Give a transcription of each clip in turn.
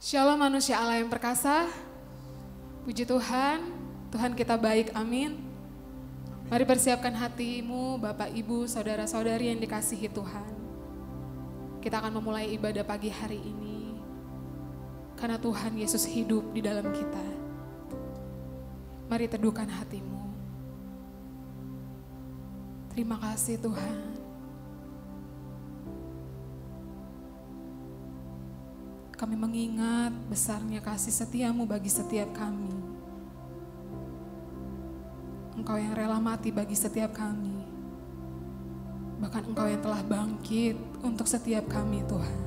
Shalom manusia Allah yang perkasa. Puji Tuhan, Tuhan kita baik, amin. Mari persiapkan hatimu, Bapak, Ibu, saudara-saudari yang dikasihi Tuhan. Kita akan memulai ibadah pagi hari ini, karena Tuhan Yesus hidup di dalam kita. Mari teduhkan hatimu. Terima kasih Tuhan. Kami mengingat besarnya kasih setiamu bagi setiap kami. Engkau yang rela mati bagi setiap kami. Bahkan Engkau yang telah bangkit untuk setiap kami Tuhan.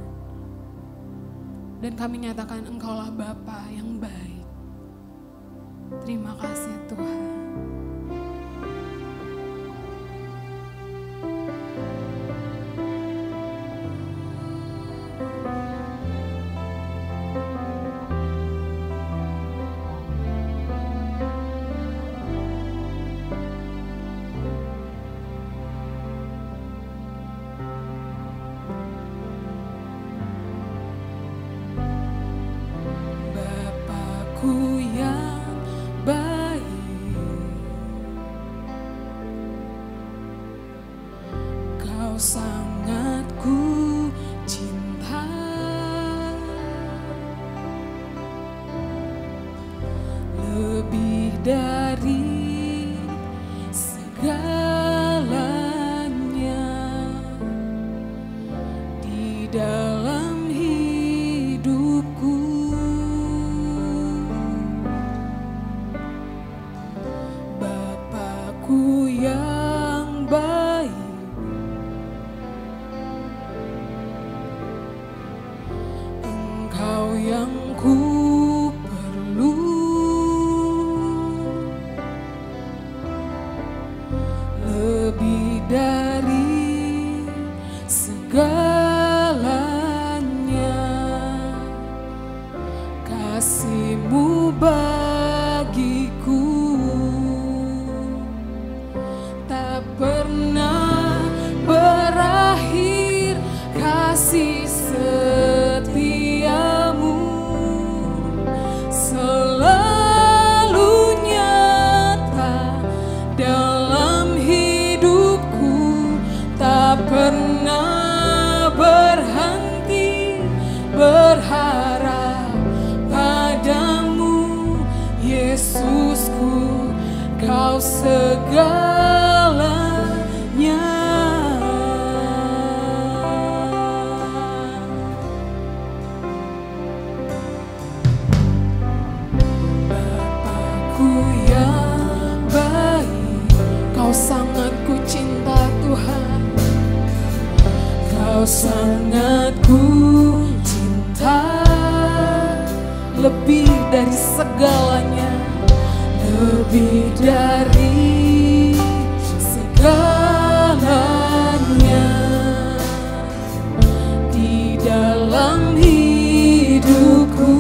Dan kami nyatakan Engkaulah Bapa yang baik. Terima kasih Tuhan. Bapakku yang baik, Kau sangat ku cinta, lebih dari segalanya di dalam hidupku. Bapakku yang baik, Engkau yang ku perlu, lebih dari segalanya. Kasih-Mu bagiku tak pernah berakhir, kasih setiamu selalu nyata dalam hidupku, tak pernah berhenti berharap padamu, Yesusku, Kau segalanya. Bapakku yang baik, Kau sangat ku cinta Tuhan. Kau sangat ku cinta, lebih dari segalanya, lebih dari segalanya di dalam hidupku.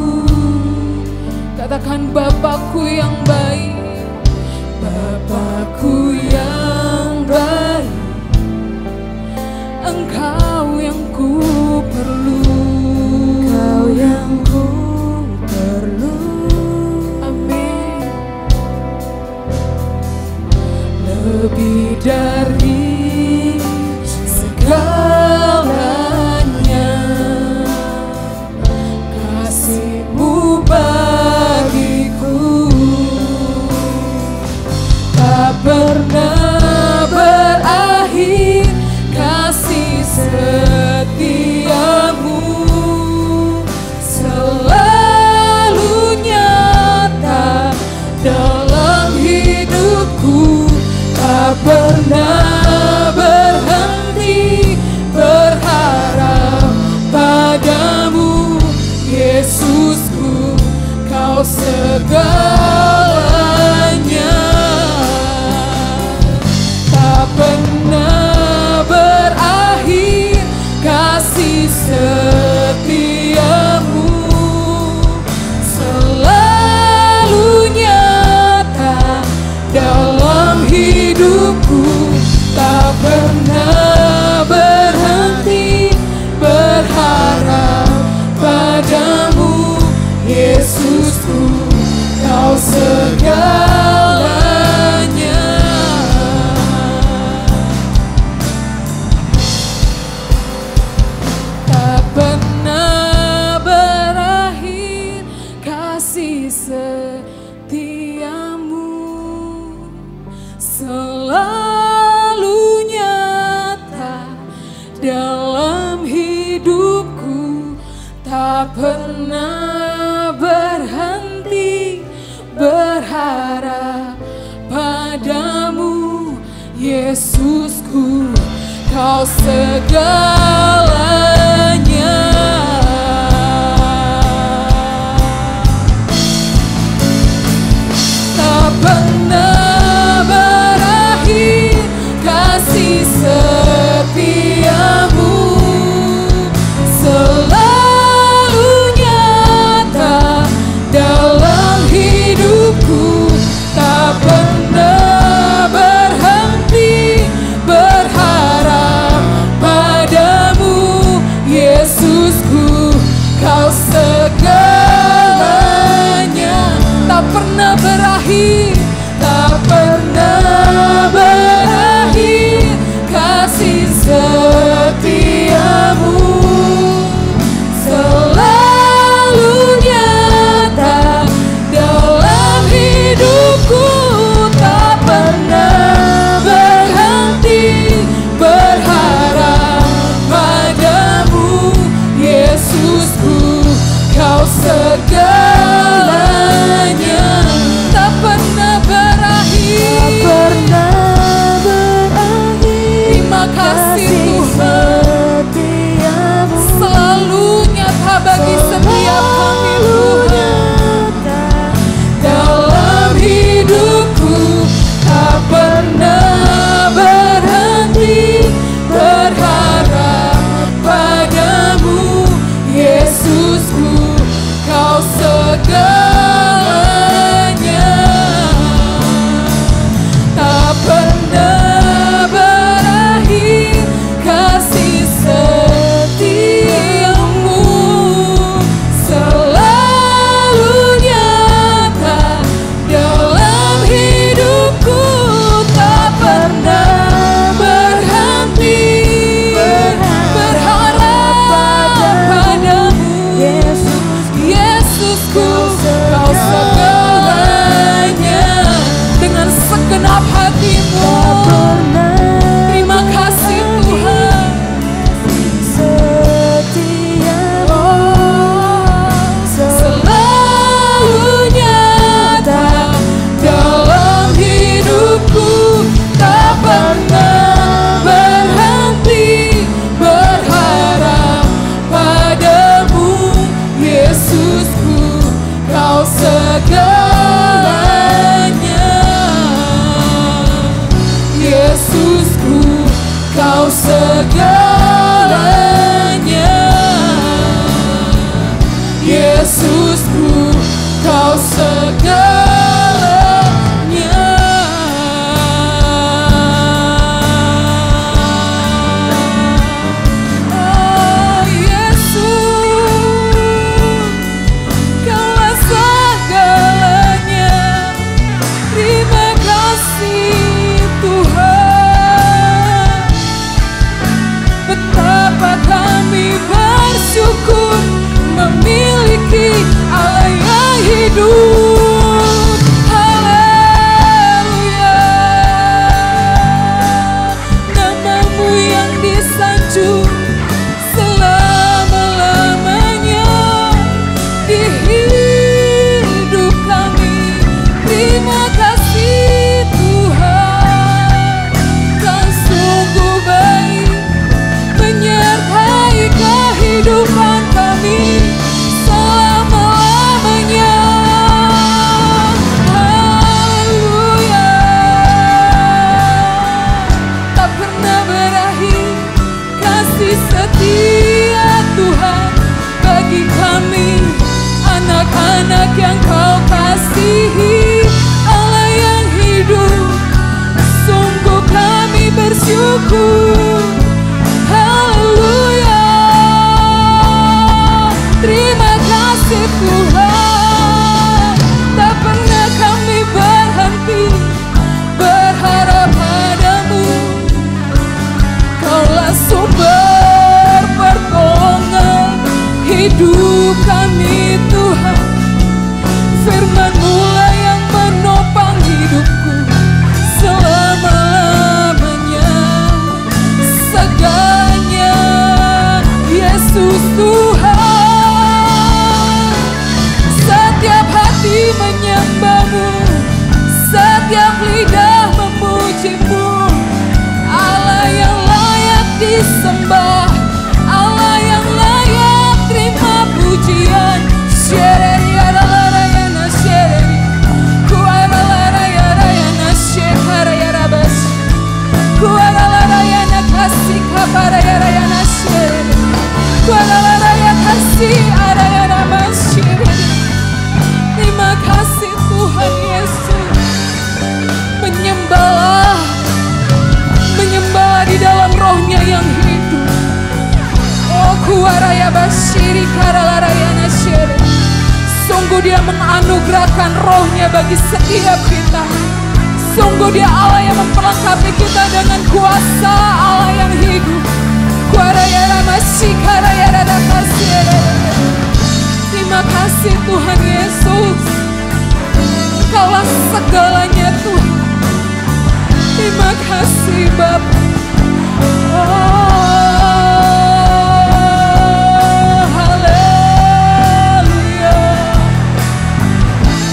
Katakan Bapakku yang baik, Bapakku yang baik, Engkau yang ku perlu, Kau yang ku perlu. Amin. Lebih dari segalanya, kasih-Mu bagiku tak pernah berakhir, kasih setiamu selalu nyata dalam hidupku, tak pernah berhenti berharap padamu, Yesusku, Kau segalanya. Tak pernah berakhir, kasih selalu nyata dalam hidupku, tak pernah berhenti berharap padamu, Yesusku, Kau segalanya. Tak pernah berakhir kasih setiamu, selalu nyata dalam hidupku, tak pernah berhenti berharap padamu, Yesusku, Kau segalanya. Tak pernah berakhir, tak pernah berakhir kasih setiamu, selalu nyata dalam hidupku, tak pernah berhenti berharap padamu, Yesusku, Kau segalanya. Tak pernah berakhir, terima kasih Tuhan, selalu nyata bagi setiap kami Tuhan. Dalam hidupku tak pernah berhenti berharap padamu, Yesusku, Kau segalanya. Tak pernah berakhir kasih setiamu, selalu nyata dalam hidupku, tak pernah berhenti berharap padamu, Yesusku, Kau segalanya. Dengan segenap hatimu, terima kasih Tuhan. Selalu nyata dalam hidupku, tak pernah berhenti berharap padamu, Yesusku, Kau segalanya. Sungguh Dia menganugerahkan rohnya bagi setiap kita. Sungguh Dia Allah yang memperlengkapi kita dengan kuasa Allah yang hidup. Terima kasih Tuhan Yesus. Kaulah segalanya Tuhan. Terima kasih Bapa. Haleluya.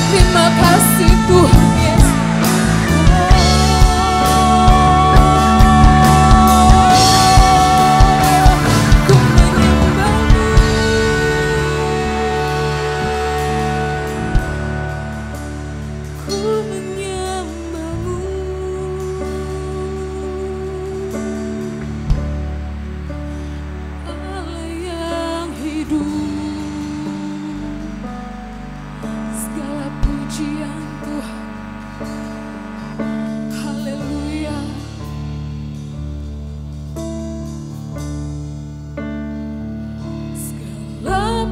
Terima kasih Tuhan Yesus.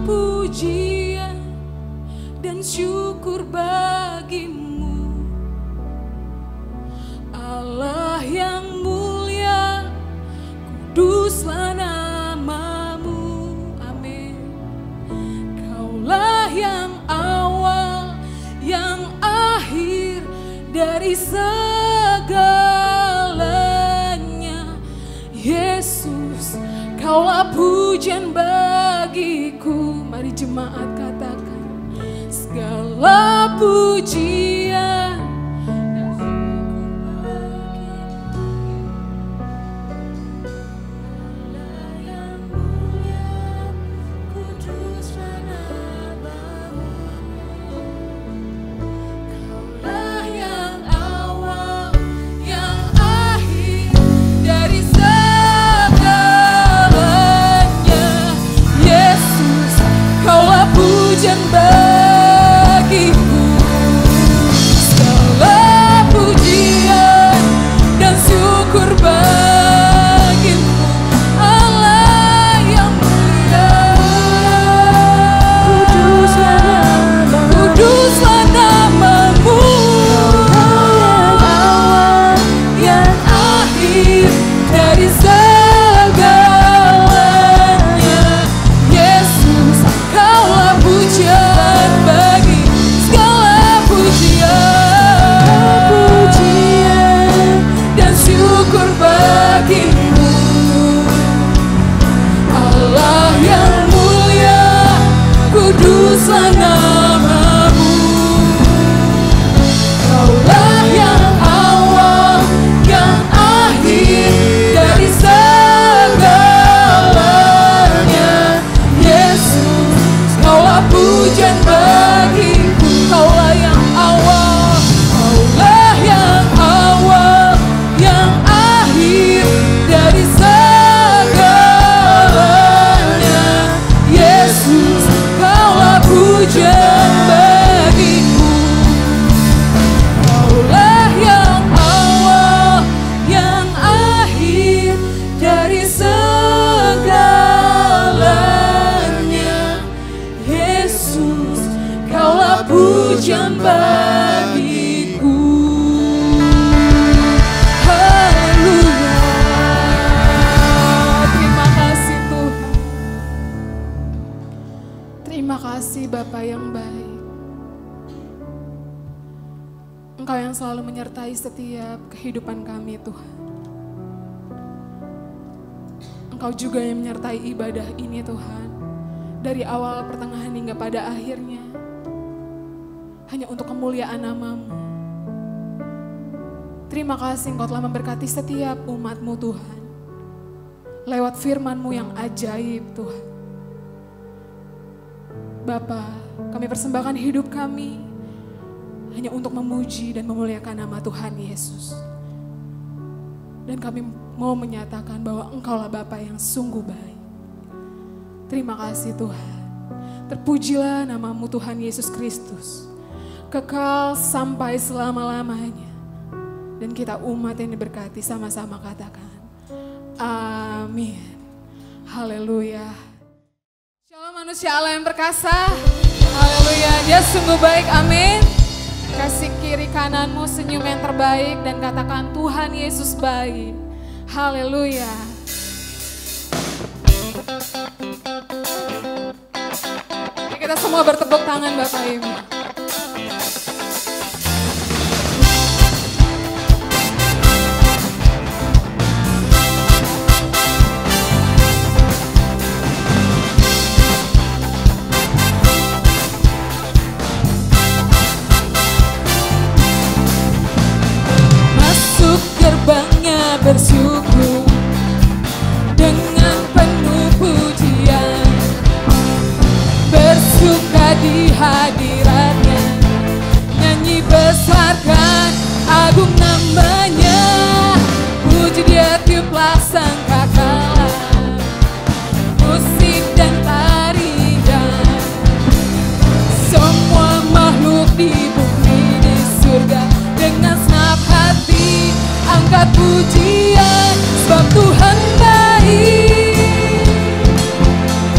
Pujian dan syukur bagimu, Allah yang mulia, kuduslah namamu. Amin. Kaulah yang awal, yang akhir dari segalanya. Yesus, Kaulah pujian bagiku. Mari jemaat katakan, segala pujian pujian bagiku, segala pujian dan syukur bagimu, Allah yang mulia, kuduslah namamu, awal yang akhir dari segalanya. Yesus, Kaulah pujian bagi segala pujian dan syukur bagimu, Allah yang mulia, kuduslah namamu. Kaulah yang awal, yang akhir dari segalanya. Yesus, Kaulah pujian bagiku. Kaulah yang awal, Kaulah yang awal, yang akhir dari segalanya. Yesus, Kaulah pujian bagiku. Kaulah yang awal, yang akhir dari segalanya. Yesus, Kaulah pujian bagiku. Haleluya. Terima kasih Tuhan. Terima kasih Bapa yang baik. Engkau yang selalu menyertai setiap kehidupan kami Tuhan. Engkau juga yang menyertai ibadah ini Tuhan. Dari awal, pertengahan hingga pada akhirnya. Hanya untuk kemuliaan namamu. Terima kasih Engkau telah memberkati setiap umat-Mu Tuhan. Lewat firman-Mu yang ajaib Tuhan. Bapa, kami persembahkan hidup kami hanya untuk memuji dan memuliakan nama Tuhan Yesus. Dan kami mau menyatakan bahwa Engkaulah Bapa yang sungguh baik. Terima kasih Tuhan. Terpujilah namamu Tuhan Yesus Kristus. Kekal sampai selama-lamanya. Dan kita umat yang diberkati sama-sama katakan, amin. Haleluya. Shalom manusia Allah yang perkasa. Haleluya, Dia sungguh baik, amin. Kasih kiri kananmu senyum yang terbaik dan katakan Tuhan Yesus baik. Haleluya. Kita semua bertepuk tangan Bapak Ibu. Gerbangnya bersyukur dengan penuh pujian, bersuka di hadiratnya, nyanyi besarkan agung namanya, puji Dia tiuplah sangkakala, musik dan tarian, semua makhluk di bumi di surga dengan senap hati angkat pujian, sebab Tuhan baik,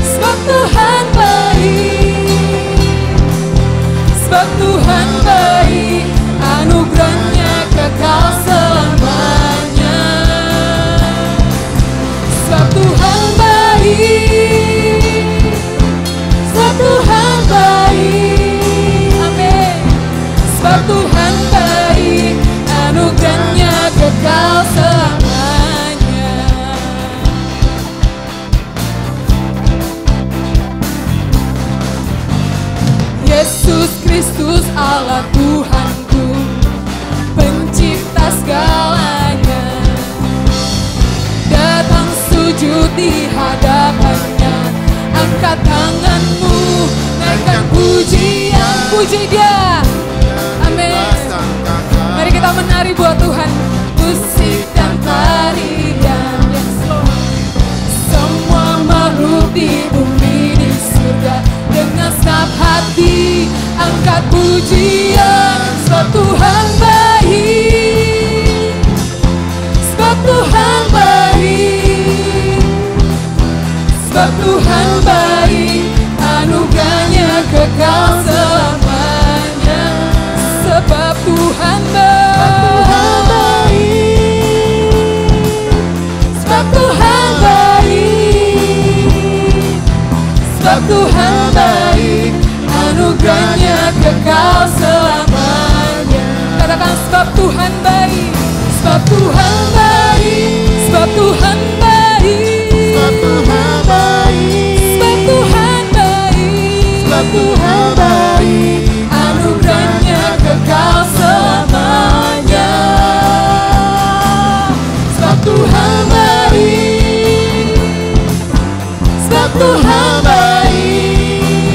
sebab Tuhan baik, sebab Tuhan baik, anugerahnya kekal selamanya, sebab Tuhan baik, sebab Tuhan baik, amin, sebab Tuhan baik, anugerahnya kekal selamanya. Yesus Kristus Allah Tuhanku, pencipta segalanya, datang sujud di hadapannya, angkat tanganmu, naikkan pujian, puji Dia, amin. Mari kita menari buat Tuhan, musik dan tarian, semua makhluk di bumi di surga dengan senap hati angkat pujian, sebab Tuhan baik, sebab Tuhan baik, sebab Tuhan baik, anugerahnya kekal selamanya, sebab Tuhan sebab Tuhan baik, sebab Tuhan baik, anugerahnya kekal selamanya. Katakan sebab Tuhan baik, sebab Tuhan baik, sebab Tuhan baik, sebab Tuhan baik, sebab Tuhan baik, sebab Tuhan baik, anugerahnya kekal selamanya. Sebab Tuhan baik, sebab Tuhan baik,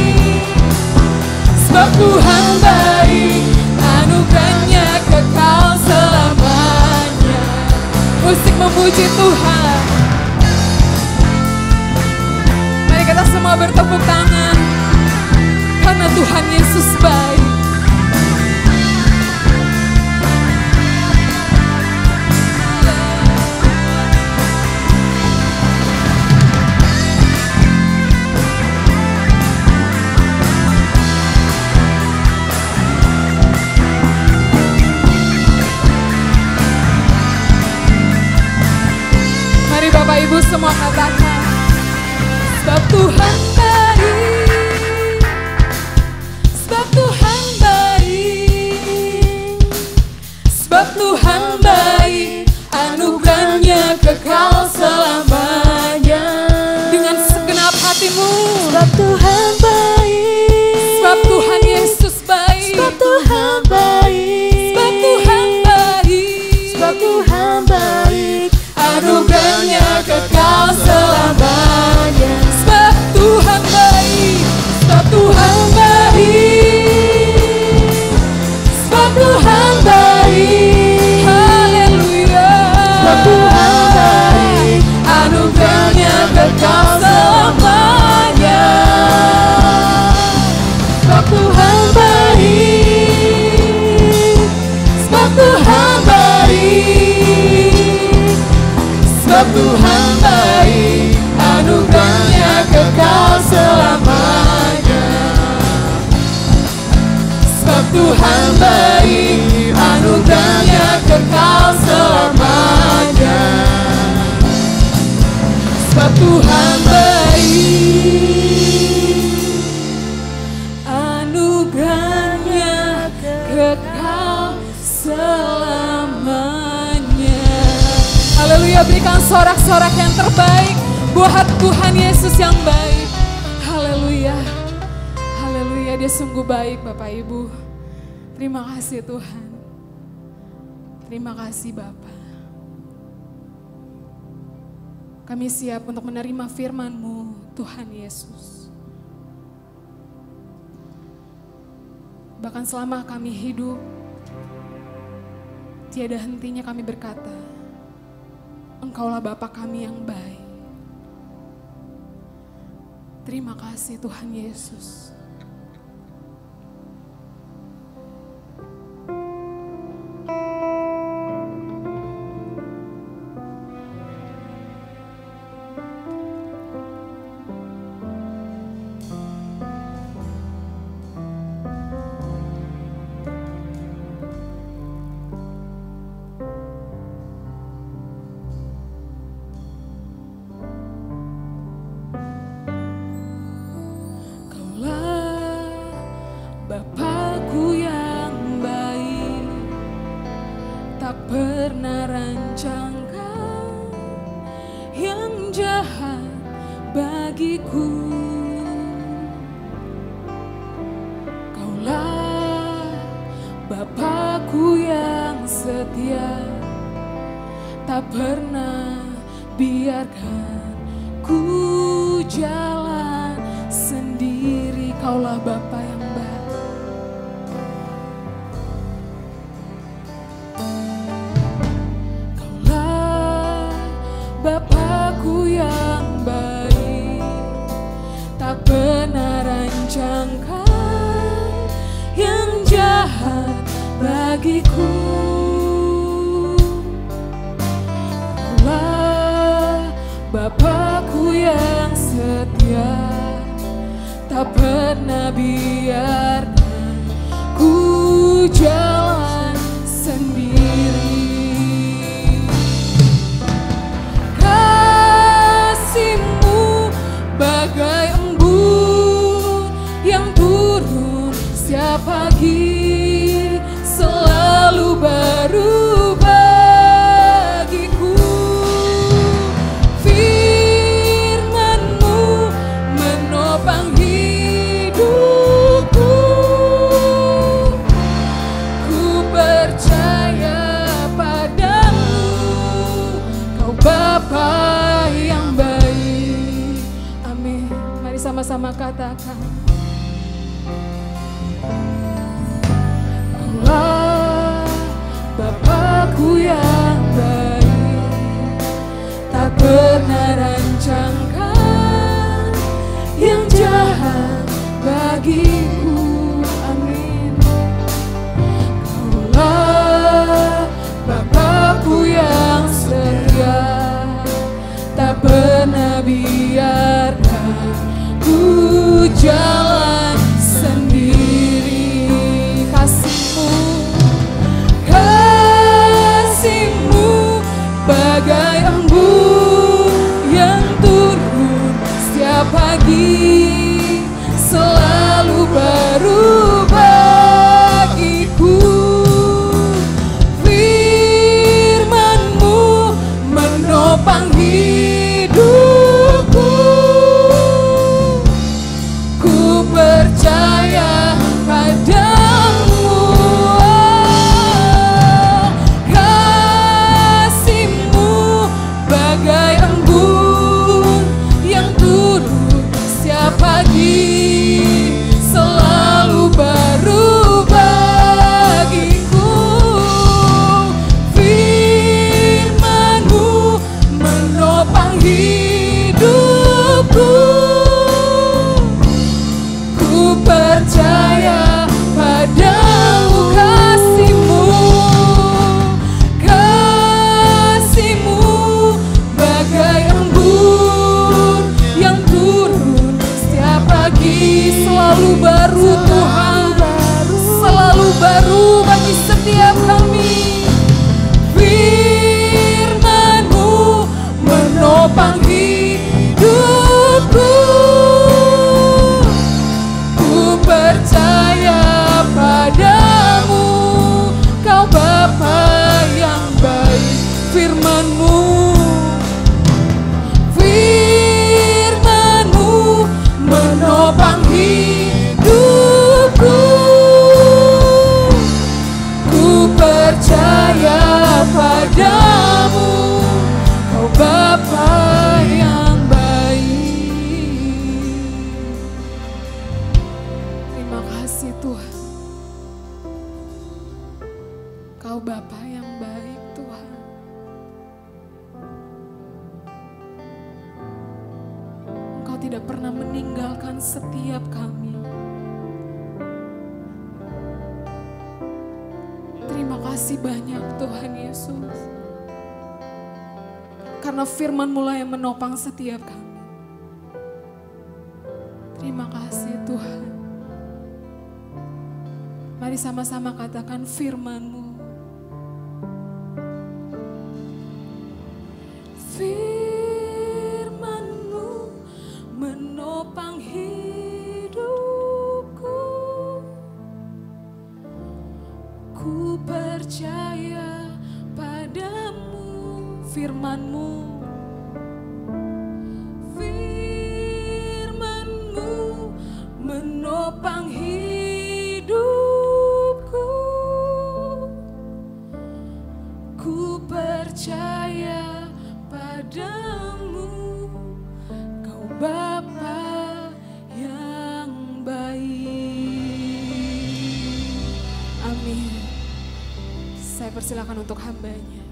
sebab Tuhan baik, anugerahnya kekal selamanya. Musik memuji Tuhan. Mari kita semua bertepuk tangan, karena Tuhan Yesus baik. Mari Bapak Ibu semua katakan, sebab Tuhan baik, sebab Tuhan baik, sebab Tuhan baik, anugerahnya kekal selamanya. Dengan segenap hatimu, sebab Tuhan baik, sebab Tuhan Yesus baik, sebab Tuhan baik, sebab Tuhan baik, sebab Tuhan baik, anugerahnya kekal selamanya. Sebab Tuhan baik, sebab Tuhan baik, sebab Tuhan baik, haleluya. Sebab Tuhan baik, anugerahnya kekal selamanya. Sebab Tuhan baik, sebab Tuhan baik, sebab Tuhan baik, anugerahnya kekal selamanya. baik, anugerahnya kekal selamanya. Sebab Tuhan baik, anugerahnya kekal selamanya. Haleluya, berikan sorak-sorak yang terbaik buat Tuhan Yesus yang baik. Haleluya, haleluya, dia sungguh baik Bapak Ibu. Terima kasih Tuhan, terima kasih Bapak. Kami siap untuk menerima firman-Mu Tuhan Yesus. Bahkan selama kami hidup, tiada hentinya kami berkata, Engkaulah Bapa kami yang baik. Terima kasih Tuhan Yesus. Bapakku yang baik, tak pernah rancangkan yang jahat bagiku. Kaulah Bapakku yang setia, tak pernah biarkan ku jalan sendiri. Kaulah Bapa yang baik. Bapakku yang baik, tak pernah rancangkan yang jahat bagiku. Kaulah Bapakku yang setia, tak pernah biarkan ku jalan sendiri. Bagai embun yang turun setiap pagi, selalu baru bagiku. Firman-Mu menopang hidupku. Ku percaya padamu, Kau Bapa yang baik. Sama-sama katakan, Kaulah Bapakku yang baik, tak pernah rancangkan yang jahat bagiku. Amin. Kaulah Bapakku yang setia, tak pernah biarkan ku jalan sendiri. Kasih-Mu bagai embun yang turun setiap pagi, selalu baru bagiku. Firman-Mu menopang hidupku. Percaya padamu, kasih-Mu bagai embun yang turun setiap pagi, selalu baru bagiku. Firman-Mu menopang tidak pernah meninggalkan setiap kami. Terima kasih banyak Tuhan Yesus. Karena firman-Mu lah yang menopang setiap kami. Terima kasih Tuhan. Mari sama-sama katakan firman-Mu. Firman-Mu menopang hidupku. Ku percaya padamu. Firman-Mu, firman-Mu menopang hidupku. Ku percaya padamu, Kau Bapa yang baik. Amin. Saya persilakan untuk hambanya.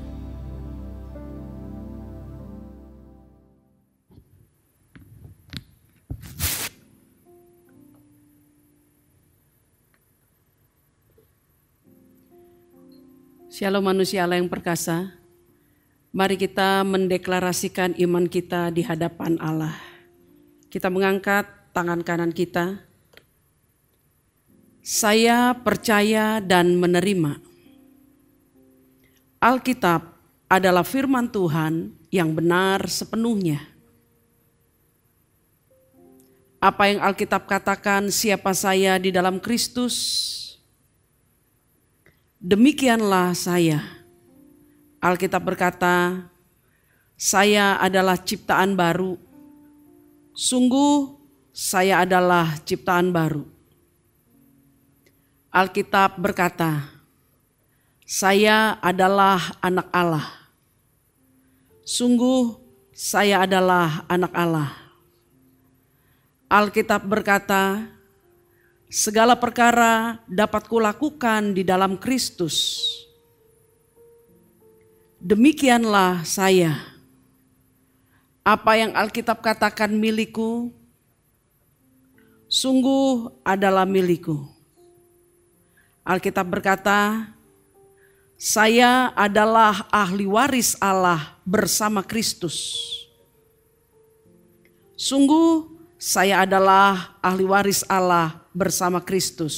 Shalom manusia Allah yang perkasa. Mari kita mendeklarasikan iman kita di hadapan Allah. Kita mengangkat tangan kanan kita. Saya percaya dan menerima. Alkitab adalah firman Tuhan yang benar sepenuhnya. Apa yang Alkitab katakan, siapa saya di dalam Kristus, demikianlah saya. Alkitab berkata, saya adalah ciptaan baru. Sungguh saya adalah ciptaan baru. Alkitab berkata, saya adalah anak Allah. Sungguh saya adalah anak Allah. Alkitab berkata, segala perkara dapat kulakukan di dalam Kristus. Demikianlah saya. Apa yang Alkitab katakan milikku, sungguh adalah milikku. Alkitab berkata, saya adalah ahli waris Allah bersama Kristus. Sungguh saya adalah ahli waris Allah bersama Kristus.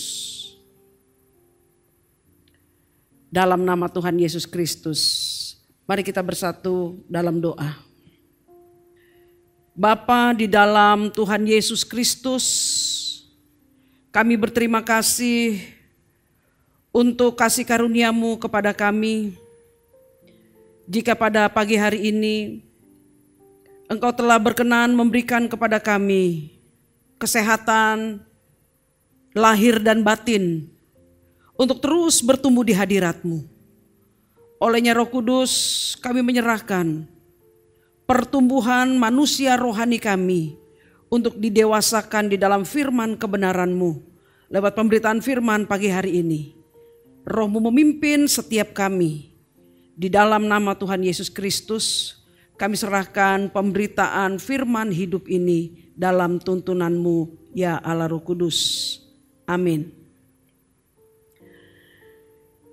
Dalam nama Tuhan Yesus Kristus, mari kita bersatu dalam doa. Bapa di dalam Tuhan Yesus Kristus, kami berterima kasih untuk kasih karunia-Mu kepada kami. Jika pada pagi hari ini Engkau telah berkenan memberikan kepada kami kesehatan lahir dan batin untuk terus bertumbuh di hadirat-Mu. Olehnya Roh Kudus, kami menyerahkan pertumbuhan manusia rohani kami untuk didewasakan di dalam firman kebenaran-Mu. Lewat pemberitaan firman pagi hari ini, Roh-Mu memimpin setiap kami. Di dalam nama Tuhan Yesus Kristus, kami serahkan pemberitaan firman hidup ini dalam tuntunan-Mu, ya Allah Roh Kudus. Amin.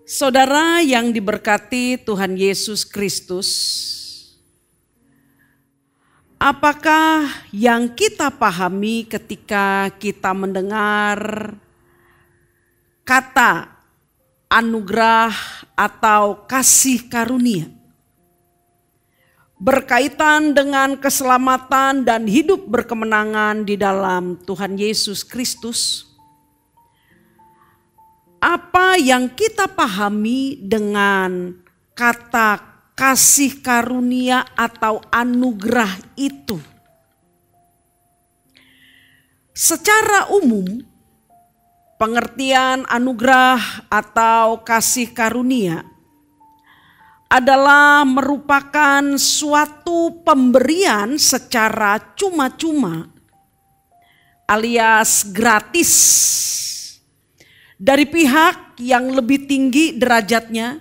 Saudara yang diberkati Tuhan Yesus Kristus, apakah yang kita pahami ketika kita mendengar kata anugerah atau kasih karunia? Berkaitan dengan keselamatan dan hidup berkemenangan di dalam Tuhan Yesus Kristus. Apa yang kita pahami dengan kata kasih karunia atau anugerah itu? Secara umum, pengertian anugerah atau kasih karunia adalah merupakan suatu pemberian secara cuma-cuma alias gratis dari pihak yang lebih tinggi derajatnya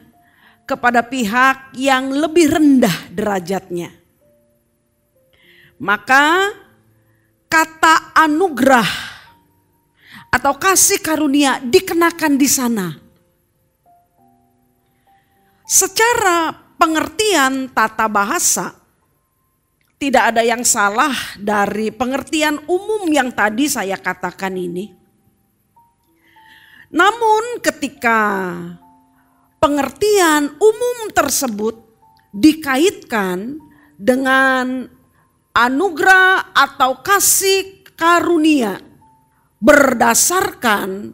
kepada pihak yang lebih rendah derajatnya. Maka kata anugerah atau kasih karunia dikenakan di sana. Secara pengertian tata bahasa, tidak ada yang salah dari pengertian umum yang tadi saya katakan ini. Namun ketika pengertian umum tersebut dikaitkan dengan anugerah atau kasih karunia berdasarkan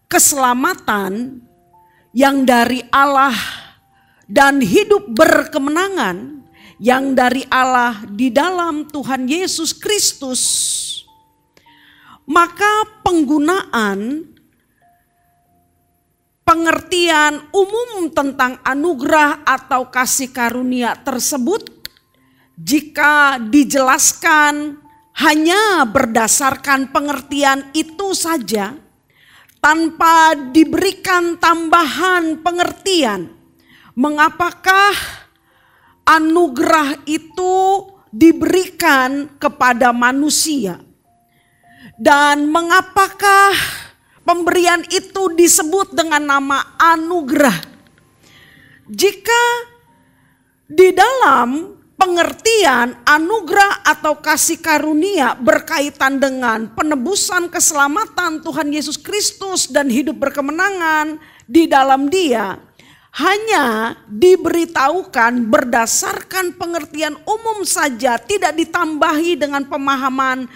keselamatan yang dari Allah dan hidup berkemenangan yang dari Allah di dalam Tuhan Yesus Kristus, maka penggunaan pengertian umum tentang anugerah atau kasih karunia tersebut jika dijelaskan hanya berdasarkan pengertian itu saja tanpa diberikan tambahan pengertian, mengapakah anugerah itu diberikan kepada manusia dan mengapakah pemberian itu disebut dengan nama anugerah? Jika di dalam pengertian anugerah atau kasih karunia berkaitan dengan penebusan keselamatan Tuhan Yesus Kristus dan hidup berkemenangan di dalam Dia, hanya diberitahukan berdasarkan pengertian umum saja, tidak ditambahi dengan pemahaman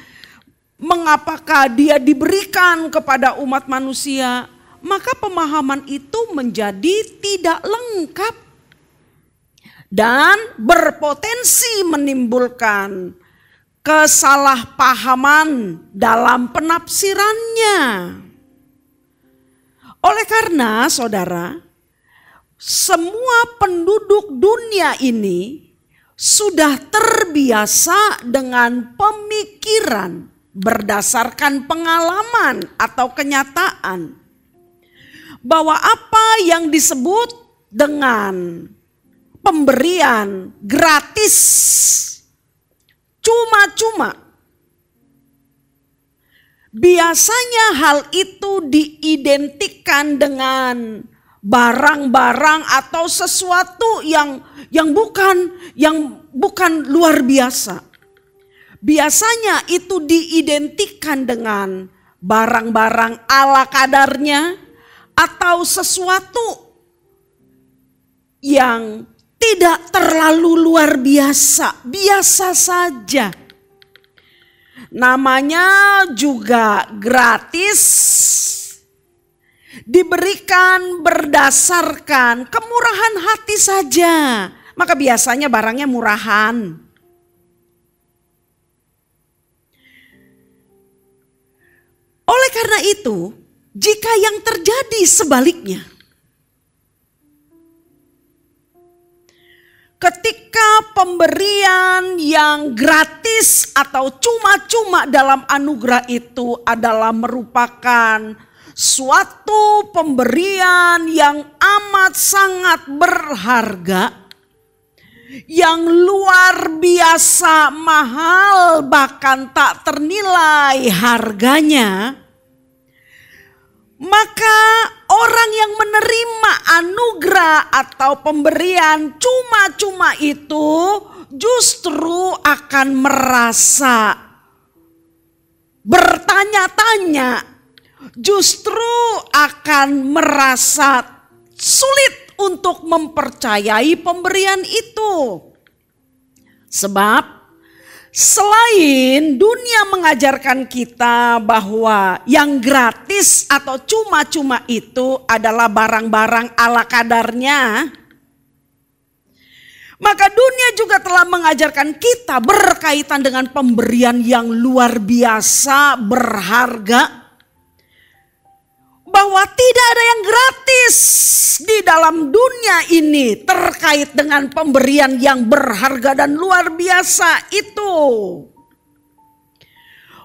mengapakah Dia diberikan kepada umat manusia, maka pemahaman itu menjadi tidak lengkap dan berpotensi menimbulkan kesalahpahaman dalam penafsirannya. Oleh karena saudara, semua penduduk dunia ini sudah terbiasa dengan pemikiran berdasarkan pengalaman atau kenyataan bahwa apa yang disebut dengan pemberian gratis, cuma-cuma, biasanya hal itu diidentikan dengan barang-barang atau sesuatu yang bukan luar biasa. Biasanya itu diidentikan dengan barang-barang ala kadarnya atau sesuatu yang tidak terlalu luar biasa, biasa saja. Namanya juga gratis, diberikan berdasarkan kemurahan hati saja. Maka biasanya barangnya murahan. Oleh karena itu, jika yang terjadi sebaliknya, ketika pemberian yang gratis atau cuma-cuma dalam anugerah itu adalah merupakan suatu pemberian yang amat sangat berharga, yang luar biasa mahal bahkan tak ternilai harganya, maka orang yang menerima anugerah atau pemberian cuma-cuma itu justru akan merasa bertanya-tanya, justru akan merasa sulit untuk mempercayai pemberian itu. Sebab selain dunia mengajarkan kita bahwa yang gratis atau cuma-cuma itu adalah barang-barang ala kadarnya, maka dunia juga telah mengajarkan kita berkaitan dengan pemberian yang luar biasa berharga, bahwa tidak ada yang gratis di dalam dunia ini terkait dengan pemberian yang berharga dan luar biasa itu.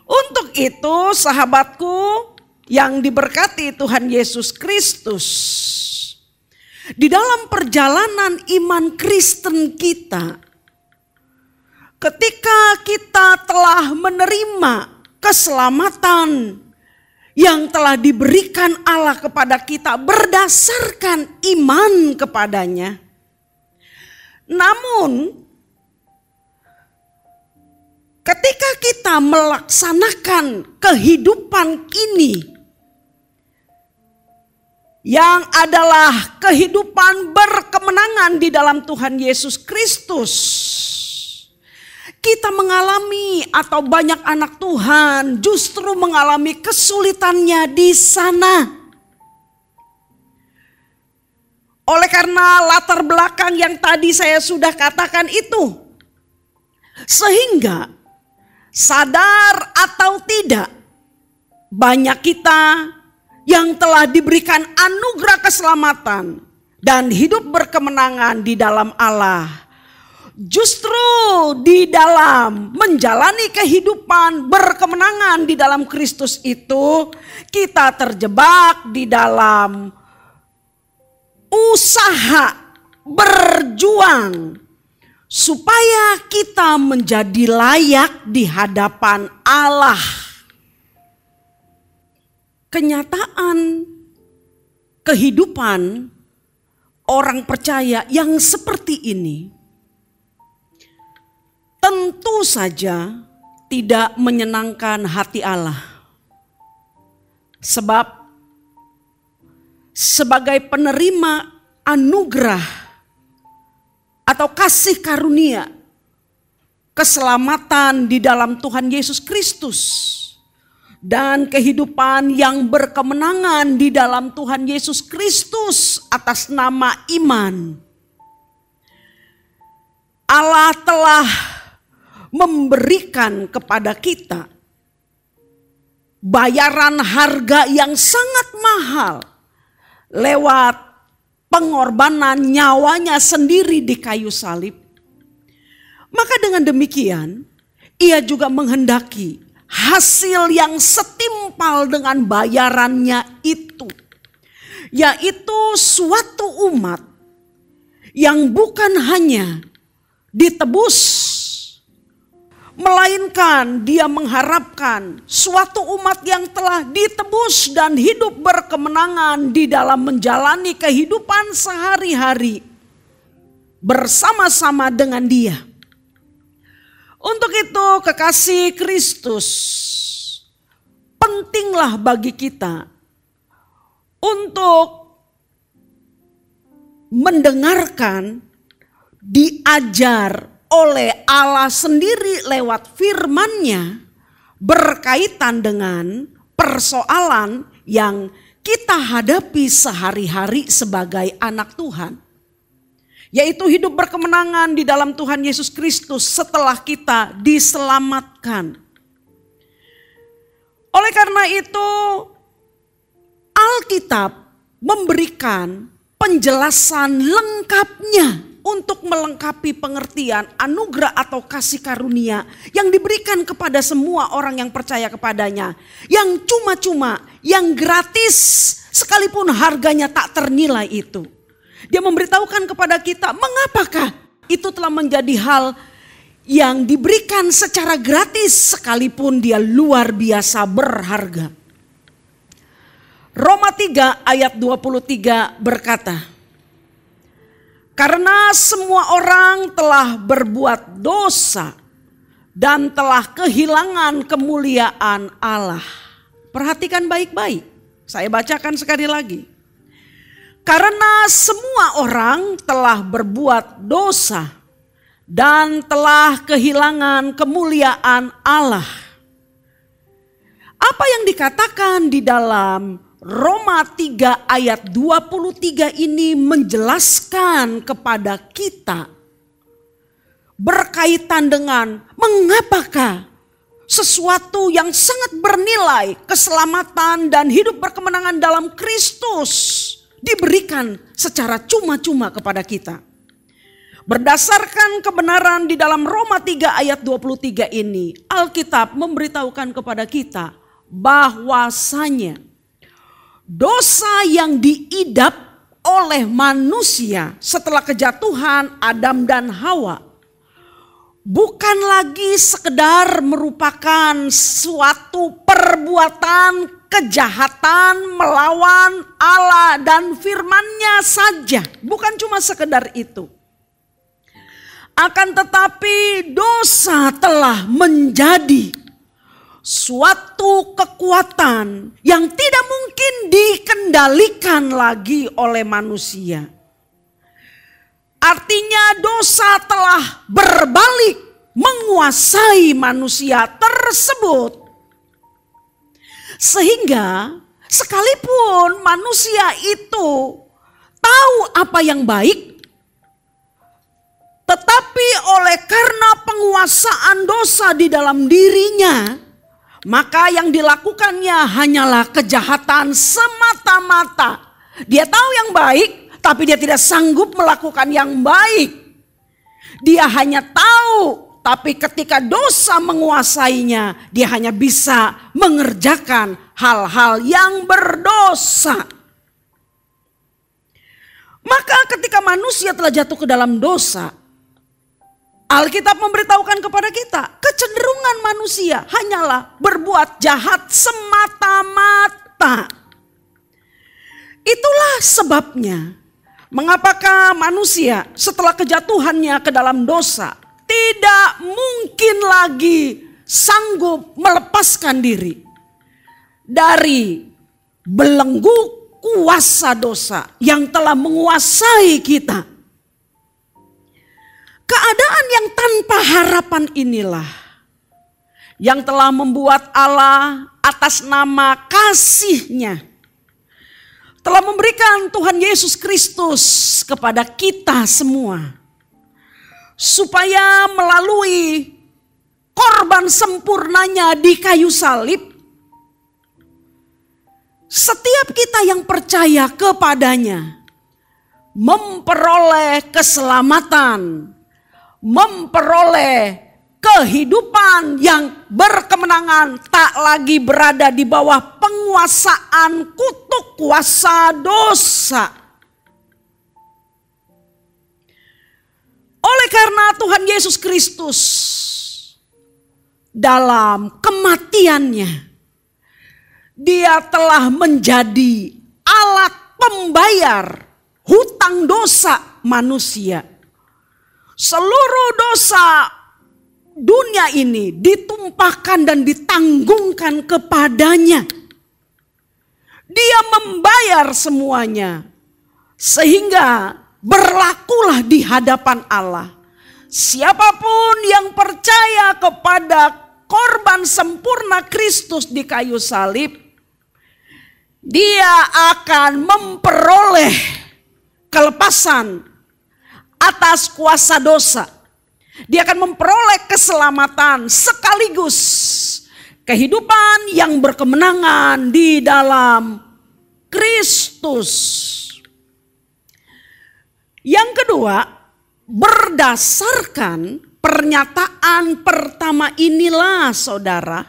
Untuk itu sahabatku yang diberkati Tuhan Yesus Kristus, di dalam perjalanan iman Kristen kita, ketika kita telah menerima keselamatan yang telah diberikan Allah kepada kita berdasarkan iman kepadanya. Namun ketika kita melaksanakan kehidupan ini yang adalah kehidupan berkemenangan di dalam Tuhan Yesus Kristus, kita mengalami atau banyak anak Tuhan justru mengalami kesulitannya di sana. Oleh karena latar belakang yang tadi saya sudah katakan itu, sehingga sadar atau tidak, banyak kita yang telah diberikan anugerah keselamatan dan hidup berkemenangan di dalam Allah, justru di dalam menjalani kehidupan berkemenangan di dalam Kristus itu, kita terjebak di dalam usaha berjuang supaya kita menjadi layak di hadapan Allah. Kenyataan kehidupan orang percaya yang seperti ini tentu saja tidak menyenangkan hati Allah. Sebab sebagai penerima anugerah atau kasih karunia keselamatan di dalam Tuhan Yesus Kristus dan kehidupan yang berkemenangan di dalam Tuhan Yesus Kristus atas nama iman, Allah telah memberikan kepada kita bayaran harga yang sangat mahal lewat pengorbanan nyawanya sendiri di kayu salib. Maka dengan demikian, ia juga menghendaki hasil yang setimpal dengan bayarannya itu, yaitu suatu umat yang bukan hanya ditebus, melainkan dia mengharapkan suatu umat yang telah ditebus dan hidup berkemenangan di dalam menjalani kehidupan sehari-hari bersama-sama dengan dia. Untuk itu kekasih Kristus, pentinglah bagi kita untuk mendengarkan, diajar oleh Allah sendiri lewat firman-Nya berkaitan dengan persoalan yang kita hadapi sehari-hari sebagai anak Tuhan. Yaitu hidup berkemenangan di dalam Tuhan Yesus Kristus setelah kita diselamatkan. Oleh karena itu, Alkitab memberikan penjelasan lengkapnya untuk melengkapi pengertian anugerah atau kasih karunia yang diberikan kepada semua orang yang percaya kepadanya. Yang cuma-cuma, yang gratis sekalipun harganya tak ternilai itu. Dia memberitahukan kepada kita mengapakah itu telah menjadi hal yang diberikan secara gratis sekalipun dia luar biasa berharga. Roma 3 ayat 23 berkata, karena semua orang telah berbuat dosa dan telah kehilangan kemuliaan Allah. Perhatikan baik-baik, saya bacakan sekali lagi. Karena semua orang telah berbuat dosa dan telah kehilangan kemuliaan Allah. Apa yang dikatakan di dalam Roma 3 ayat 23 ini menjelaskan kepada kita berkaitan dengan mengapakah sesuatu yang sangat bernilai, keselamatan dan hidup berkemenangan dalam Kristus diberikan secara cuma-cuma kepada kita. Berdasarkan kebenaran di dalam Roma 3 ayat 23 ini, Alkitab memberitahukan kepada kita bahwasanya dosa yang diidap oleh manusia setelah kejatuhan Adam dan Hawa bukan lagi sekedar merupakan suatu perbuatan kejahatan melawan Allah dan firman-Nya saja. Bukan cuma sekedar itu. Akan tetapi dosa telah menjadi suatu kekuatan yang tidak mungkin dikendalikan lagi oleh manusia. Artinya dosa telah berbalik menguasai manusia tersebut. Sehingga sekalipun manusia itu tahu apa yang baik, tetapi oleh karena penguasaan dosa di dalam dirinya, maka yang dilakukannya hanyalah kejahatan semata-mata. Dia tahu yang baik, tapi dia tidak sanggup melakukan yang baik. Dia hanya tahu, tapi ketika dosa menguasainya, dia hanya bisa mengerjakan hal-hal yang berdosa. Maka ketika manusia telah jatuh ke dalam dosa, Alkitab memberitahukan kepada kita, kecenderungan manusia hanyalah berbuat jahat semata-mata. Itulah sebabnya, mengapakah manusia setelah kejatuhannya ke dalam dosa tidak mungkin lagi sanggup melepaskan diri dari belenggu kuasa dosa yang telah menguasai kita. Keadaan yang tanpa harapan inilah yang telah membuat Allah atas nama kasih-Nya telah memberikan Tuhan Yesus Kristus kepada kita semua, supaya melalui korban sempurnanya di kayu salib, setiap kita yang percaya kepadanya memperoleh keselamatan, memperoleh kehidupan yang berkemenangan, tak lagi berada di bawah penguasaan kutuk kuasa dosa. Oleh karena Tuhan Yesus Kristus dalam kematiannya, Dia telah menjadi alat pembayar hutang dosa manusia. Seluruh dosa dunia ini ditumpahkan dan ditanggungkan kepadanya. Dia membayar semuanya, sehingga berlakulah di hadapan Allah. Siapapun yang percaya kepada korban sempurna Kristus di kayu salib, dia akan memperoleh kelepasan atas kuasa dosa. Dia akan memperoleh keselamatan sekaligus kehidupan yang berkemenangan di dalam Kristus. Yang kedua, berdasarkan pernyataan pertama inilah saudara,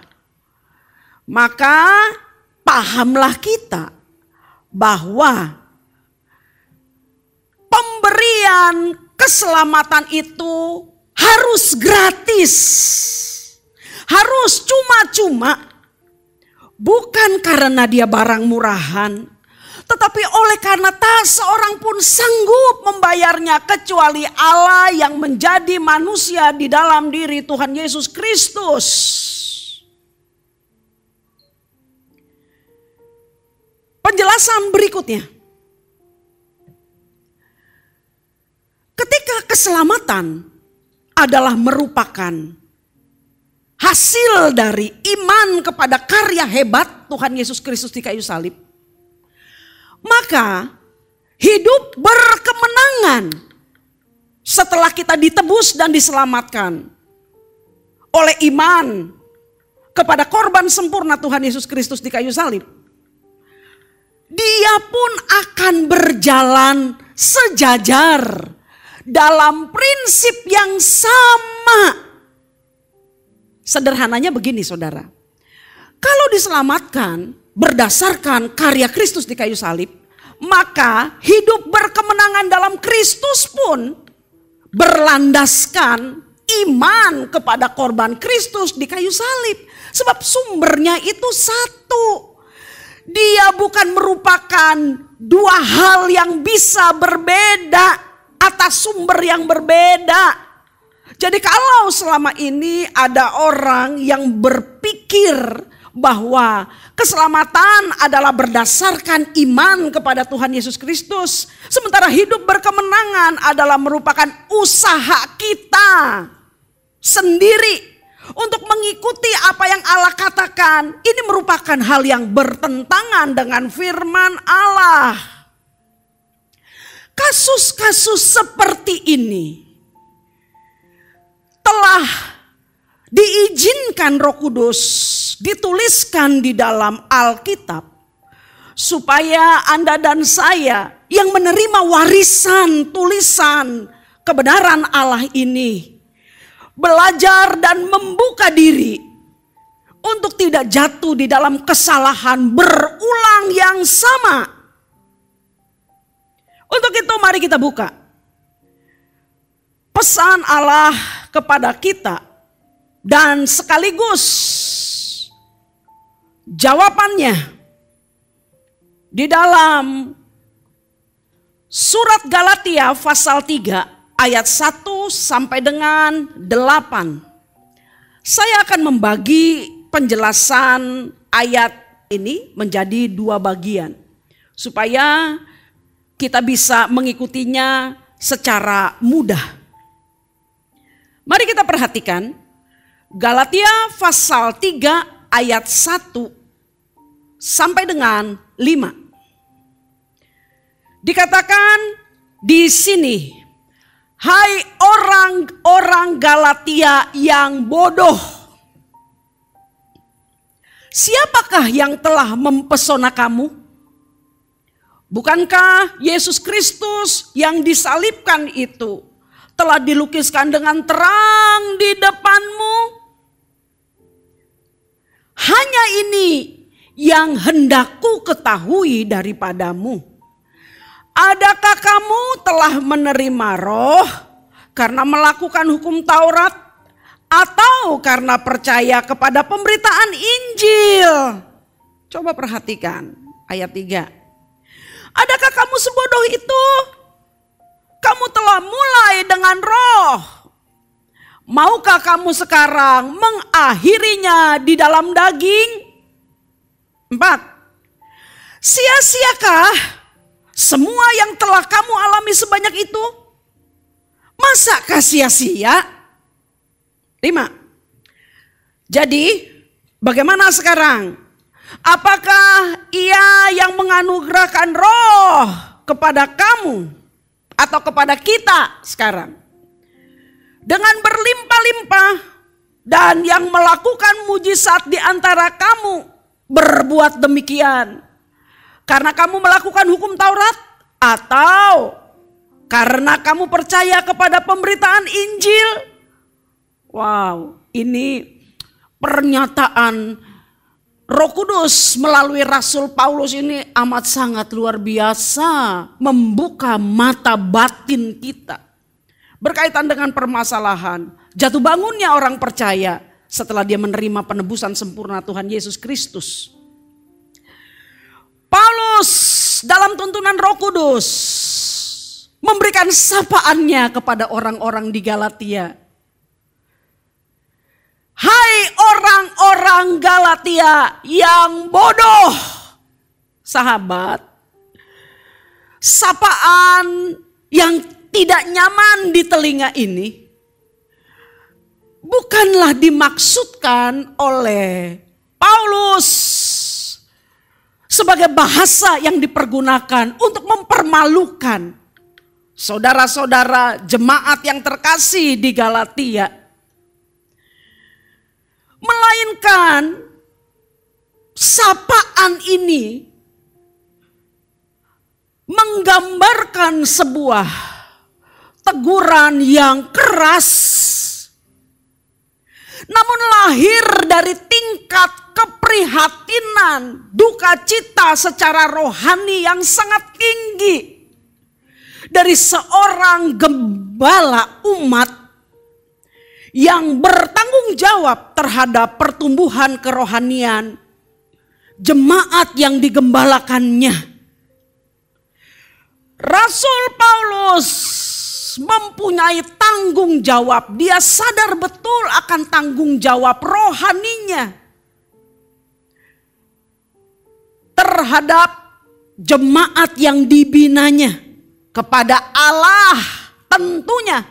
maka pahamlah kita bahwa pemberian keselamatan itu harus gratis, harus cuma-cuma, bukan karena dia barang murahan, tetapi oleh karena tak seorang pun sanggup membayarnya kecuali Allah yang menjadi manusia di dalam diri Tuhan Yesus Kristus. Penjelasan berikutnya. Ketika keselamatan adalah merupakan hasil dari iman kepada karya hebat Tuhan Yesus Kristus di kayu salib, maka hidup berkemenangan setelah kita ditebus dan diselamatkan oleh iman kepada korban sempurna Tuhan Yesus Kristus di kayu salib. Dia pun akan berjalan sejajar dalam prinsip yang sama. Sederhananya begini saudara, kalau diselamatkan berdasarkan karya Kristus di kayu salib, maka hidup berkemenangan dalam Kristus pun berlandaskan iman kepada korban Kristus di kayu salib. Sebab sumbernya itu satu. Dia bukan merupakan dua hal yang bisa berbeda atas sumber yang berbeda. Jadi kalau selama ini ada orang yang berpikir bahwa keselamatan adalah berdasarkan iman kepada Tuhan Yesus Kristus, sementara hidup berkemenangan adalah merupakan usaha kita sendiri untuk mengikuti apa yang Allah katakan, ini merupakan hal yang bertentangan dengan firman Allah. Kasus-kasus seperti ini telah diizinkan Roh Kudus dituliskan di dalam Alkitab supaya Anda dan saya yang menerima warisan tulisan kebenaran Allah ini belajar dan membuka diri untuk tidak jatuh di dalam kesalahan berulang yang sama. Untuk itu mari kita buka pesan Allah kepada kita dan sekaligus jawabannya di dalam surat Galatia pasal 3 ayat 1 sampai dengan 8. Saya akan membagi penjelasan ayat ini menjadi dua bagian supaya kita bisa mengikutinya secara mudah. Mari kita perhatikan Galatia pasal 3 ayat 1 sampai dengan 5. Dikatakan di sini, hai orang-orang Galatia yang bodoh, siapakah yang telah mempesona kamu? Bukankah Yesus Kristus yang disalibkan itu telah dilukiskan dengan terang di depanmu? Hanya ini yang hendakku ketahui daripadamu. Adakah kamu telah menerima Roh karena melakukan hukum Taurat atau karena percaya kepada pemberitaan Injil? Coba perhatikan ayat 3. Adakah kamu sebodoh itu? Kamu telah mulai dengan Roh. Maukah kamu sekarang mengakhirinya di dalam daging? 4. Sia-siakah semua yang telah kamu alami sebanyak itu? Masakah sia-sia? 5. Jadi bagaimana sekarang? Apakah Ia yang menganugerahkan Roh kepada kamu atau kepada kita sekarang dengan berlimpah-limpah, dan yang melakukan mujizat di antara kamu berbuat demikian karena kamu melakukan hukum Taurat atau karena kamu percaya kepada pemberitaan Injil? Wow, ini pernyataan Roh Kudus melalui Rasul Paulus ini amat sangat luar biasa, membuka mata batin kita berkaitan dengan permasalahan jatuh bangunnya orang percaya setelah dia menerima penebusan sempurna Tuhan Yesus Kristus. Paulus dalam tuntunan Roh Kudus memberikan sapaannya kepada orang-orang di Galatia. Hai orang-orang Galatia yang bodoh. Sahabat, sapaan yang tidak nyaman di telinga ini bukanlah dimaksudkan oleh Paulus sebagai bahasa yang dipergunakan untuk mempermalukan saudara-saudara jemaat yang terkasih di Galatia, melainkan sapaan ini menggambarkan sebuah teguran yang keras, namun lahir dari tingkat keprihatinan, duka cita secara rohani yang sangat tinggi dari seorang gembala umat yang bertanggung jawab terhadap pertumbuhan kerohanian jemaat yang digembalakannya. Rasul Paulus mempunyai tanggung jawab. Dia sadar betul akan tanggung jawab rohaninya terhadap jemaat yang dibinanya kepada Allah tentunya.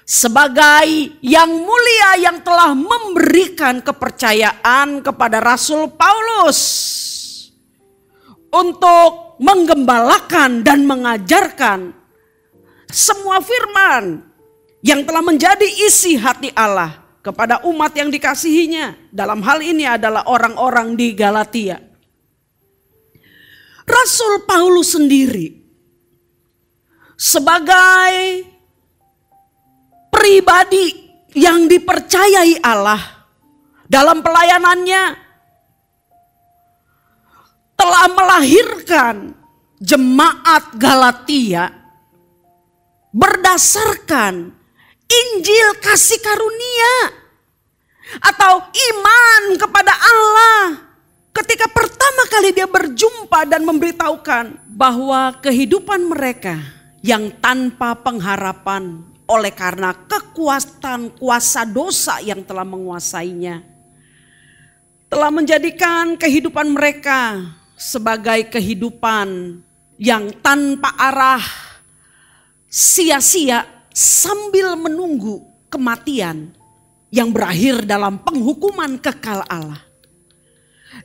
Sebagai yang mulia yang telah memberikan kepercayaan kepada Rasul Paulus untuk menggembalakan dan mengajarkan semua firman yang telah menjadi isi hati Allah kepada umat yang dikasihinya. Dalam hal ini adalah orang-orang di Galatia. Rasul Paulus sendiri sebagai pribadi yang dipercayai Allah dalam pelayanannya telah melahirkan jemaat Galatia berdasarkan Injil kasih karunia atau iman kepada Allah. Ketika pertama kali dia berjumpa dan memberitahukan bahwa kehidupan mereka yang tanpa pengharapan oleh karena kekuasaan kuasa dosa yang telah menguasainya telah menjadikan kehidupan mereka sebagai kehidupan yang tanpa arah, sia-sia sambil menunggu kematian yang berakhir dalam penghukuman kekal Allah.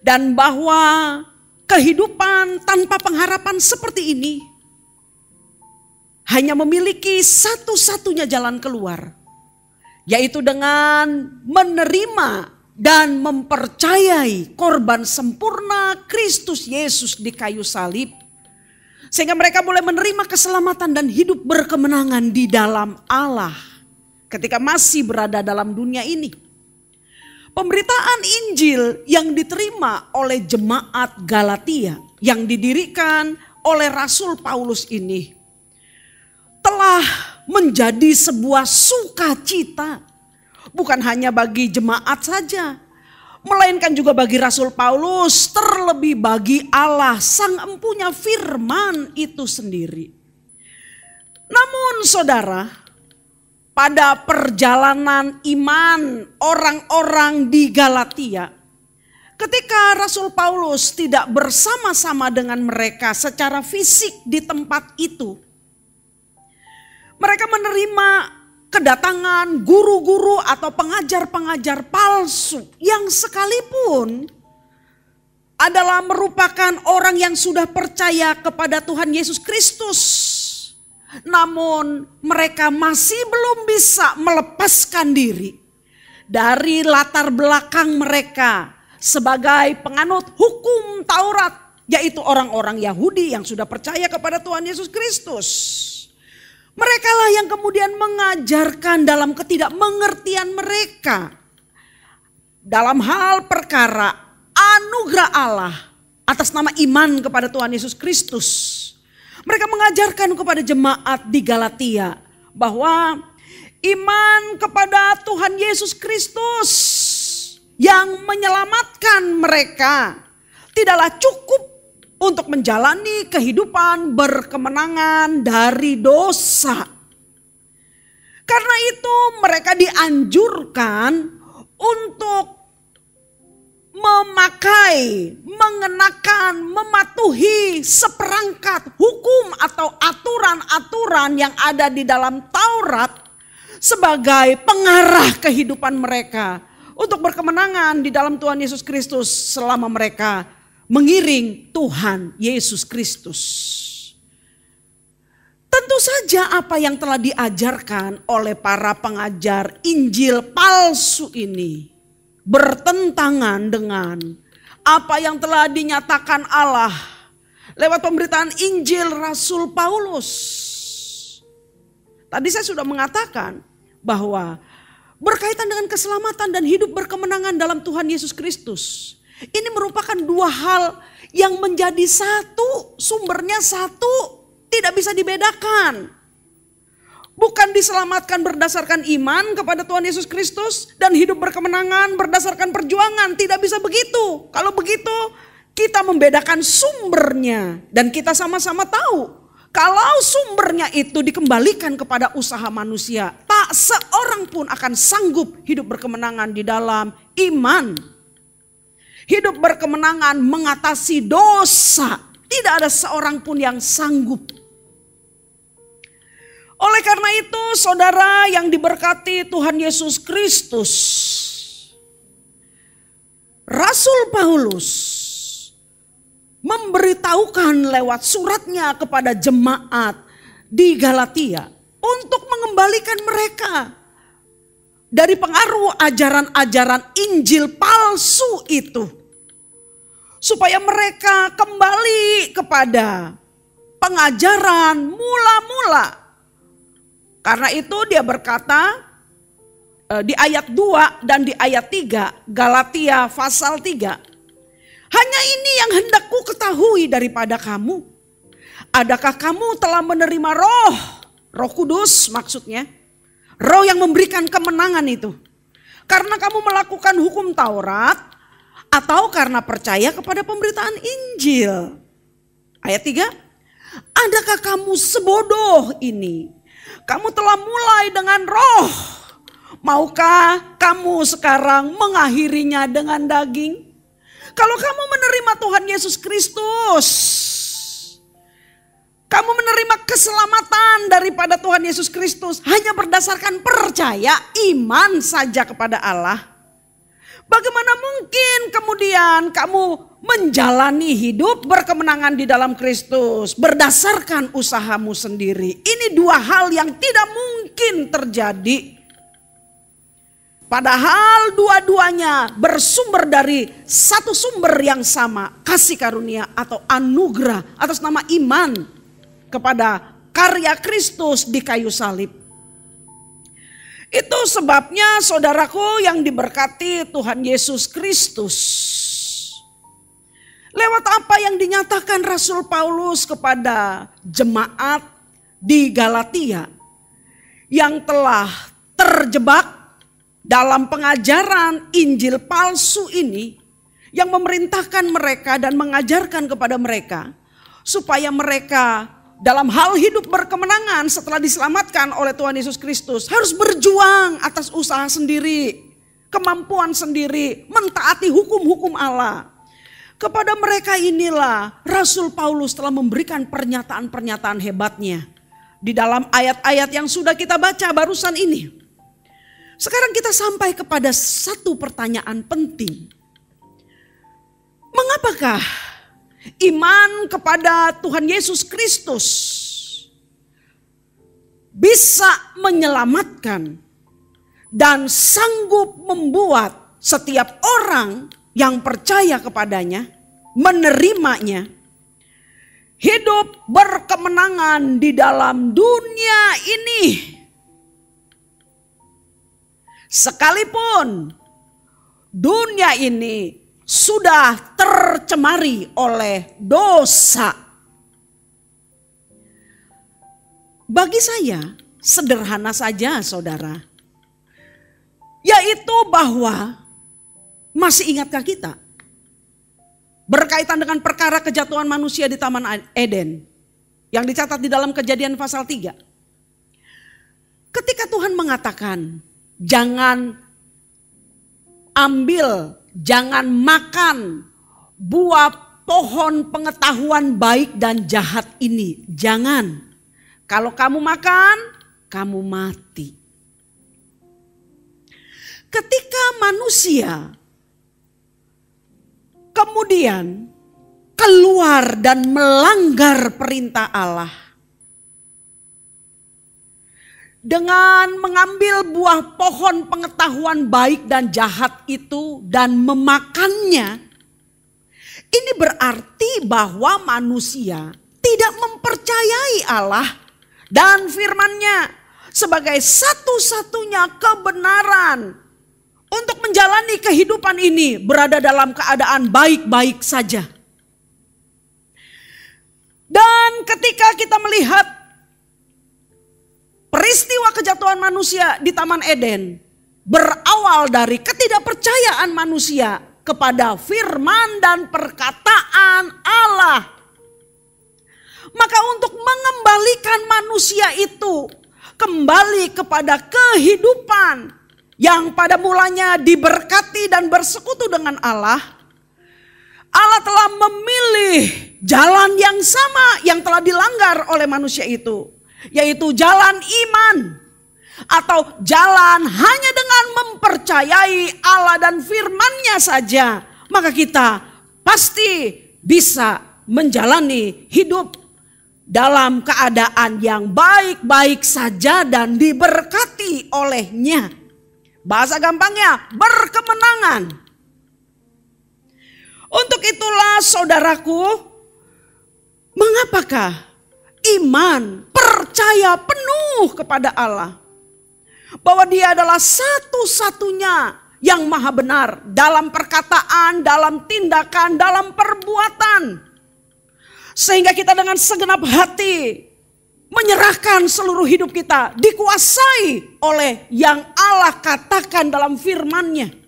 Dan bahwa kehidupan tanpa pengharapan seperti ini hanya memiliki satu-satunya jalan keluar, yaitu dengan menerima dan mempercayai korban sempurna Kristus Yesus di kayu salib, sehingga mereka boleh menerima keselamatan dan hidup berkemenangan di dalam Allah ketika masih berada dalam dunia ini. Pemberitaan Injil yang diterima oleh jemaat Galatia yang didirikan oleh Rasul Paulus ini telah menjadi sebuah sukacita, bukan hanya bagi jemaat saja, melainkan juga bagi Rasul Paulus, terlebih bagi Allah sang empunya firman itu sendiri. Namun saudara, pada perjalanan iman orang-orang di Galatia, ketika Rasul Paulus tidak bersama-sama dengan mereka secara fisik di tempat itu, mereka menerima kedatangan guru-guru atau pengajar-pengajar palsu yang sekalipun adalah merupakan orang yang sudah percaya kepada Tuhan Yesus Kristus, namun mereka masih belum bisa melepaskan diri dari latar belakang mereka sebagai penganut hukum Taurat, yaitu orang-orang Yahudi yang sudah percaya kepada Tuhan Yesus Kristus. Mereka lah yang kemudian mengajarkan dalam ketidakmengertian mereka dalam hal perkara anugerah Allah atas nama iman kepada Tuhan Yesus Kristus. Mereka mengajarkan kepada jemaat di Galatia bahwa iman kepada Tuhan Yesus Kristus yang menyelamatkan mereka tidaklah cukup untuk menjalani kehidupan berkemenangan dari dosa. Karena itu mereka dianjurkan untuk memakai, mengenakan, mematuhi seperangkat hukum atau aturan-aturan yang ada di dalam Taurat sebagai pengarah kehidupan mereka untuk berkemenangan di dalam Tuhan Yesus Kristus selama mereka mengiring Tuhan Yesus Kristus. Tentu saja apa yang telah diajarkan oleh para pengajar Injil palsu ini bertentangan dengan apa yang telah dinyatakan Allah lewat pemberitaan Injil Rasul Paulus. Tadi saya sudah mengatakan bahwa berkaitan dengan keselamatan dan hidup berkemenangan dalam Tuhan Yesus Kristus, ini merupakan dua hal yang menjadi satu, sumbernya satu, tidak bisa dibedakan. Bukan diselamatkan berdasarkan iman kepada Tuhan Yesus Kristus dan hidup berkemenangan berdasarkan perjuangan. Tidak bisa begitu. Kalau begitu kita membedakan sumbernya. Dan kita sama-sama tahu kalau sumbernya itu dikembalikan kepada usaha manusia, tak seorang pun akan sanggup hidup berkemenangan di dalam iman. Hidup berkemenangan mengatasi dosa. Tidak ada seorang pun yang sanggup. Oleh karena itu, saudara yang diberkati Tuhan Yesus Kristus, Rasul Paulus memberitahukan lewat suratnya kepada jemaat di Galatia untuk mengembalikan mereka dari pengaruh ajaran-ajaran Injil palsu itu, supaya mereka kembali kepada pengajaran mula-mula. Karena itu dia berkata di ayat 2 dan di ayat 3, Galatia pasal 3. Hanya ini yang hendak ku ketahui daripada kamu. Adakah kamu telah menerima Roh Kudus maksudnya. Roh yang memberikan kemenangan itu. Karena kamu melakukan hukum Taurat atau karena percaya kepada pemberitaan Injil. Ayat 3. Adakah kamu sebodoh ini? Kamu telah mulai dengan roh. Maukah kamu sekarang mengakhirinya dengan daging? Kalau kamu menerima Tuhan Yesus Kristus, kamu menerima keselamatan daripada Tuhan Yesus Kristus hanya berdasarkan percaya, iman saja kepada Allah. Bagaimana mungkin kemudian kamu menjalani hidup berkemenangan di dalam Kristus berdasarkan usahamu sendiri? Ini dua hal yang tidak mungkin terjadi. Padahal dua-duanya bersumber dari satu sumber yang sama, kasih karunia atau anugerah atas nama iman kepada karya Kristus di kayu salib. Itu sebabnya saudaraku yang diberkati Tuhan Yesus Kristus. Lewat apa yang dinyatakan Rasul Paulus kepada jemaat di Galatia yang telah terjebak dalam pengajaran Injil palsu ini, yang memerintahkan mereka dan mengajarkan kepada mereka supaya mereka dalam hal hidup berkemenangan setelah diselamatkan oleh Tuhan Yesus Kristus harus berjuang atas usaha sendiri, kemampuan sendiri, mentaati hukum-hukum Allah. Kepada mereka inilah Rasul Paulus telah memberikan pernyataan-pernyataan hebatnya di dalam ayat-ayat yang sudah kita baca barusan ini. Sekarang kita sampai kepada satu pertanyaan penting. Mengapakah iman kepada Tuhan Yesus Kristus bisa menyelamatkan dan sanggup membuat setiap orang yang percaya kepadanya, menerimanya, hidup berkemenangan di dalam dunia ini? Sekalipun dunia ini sudah tercemari oleh dosa. Bagi saya sederhana saja saudara. Yaitu bahwa, masih ingatkah kita? Berkaitan dengan perkara kejatuhan manusia di Taman Eden. Yang dicatat di dalam Kejadian pasal 3. Ketika Tuhan mengatakan, jangan ambil, jangan makan buah pohon pengetahuan baik dan jahat ini. Jangan. Kalau kamu makan, kamu mati. Ketika manusia kemudian keluar dan melanggar perintah Allah dengan mengambil buah pohon pengetahuan baik dan jahat itu dan memakannya, ini berarti bahwa manusia tidak mempercayai Allah dan firman-Nya sebagai satu-satunya kebenaran untuk menjalani kehidupan ini, berada dalam keadaan baik-baik saja. Dan ketika kita melihat peristiwa Peristiwa kejatuhan manusia di Taman Eden berawal dari ketidakpercayaan manusia kepada firman dan perkataan Allah. Maka untuk mengembalikan manusia itu kembali kepada kehidupan yang pada mulanya diberkati dan bersekutu dengan Allah, Allah telah memilih jalan yang sama yang telah dilanggar oleh manusia itu, yaitu jalan iman atau jalan hanya dengan mempercayai Allah dan firman-Nya saja, maka kita pasti bisa menjalani hidup dalam keadaan yang baik-baik saja dan diberkati olehnya. Bahasa gampangnya, berkemenangan. Untuk itulah saudaraku, mengapakah iman percaya penuh kepada Allah, bahwa Dia adalah satu-satunya yang maha benar dalam perkataan, dalam tindakan, dalam perbuatan. Sehingga kita dengan segenap hati menyerahkan seluruh hidup kita dikuasai oleh yang Allah katakan dalam firman-Nya.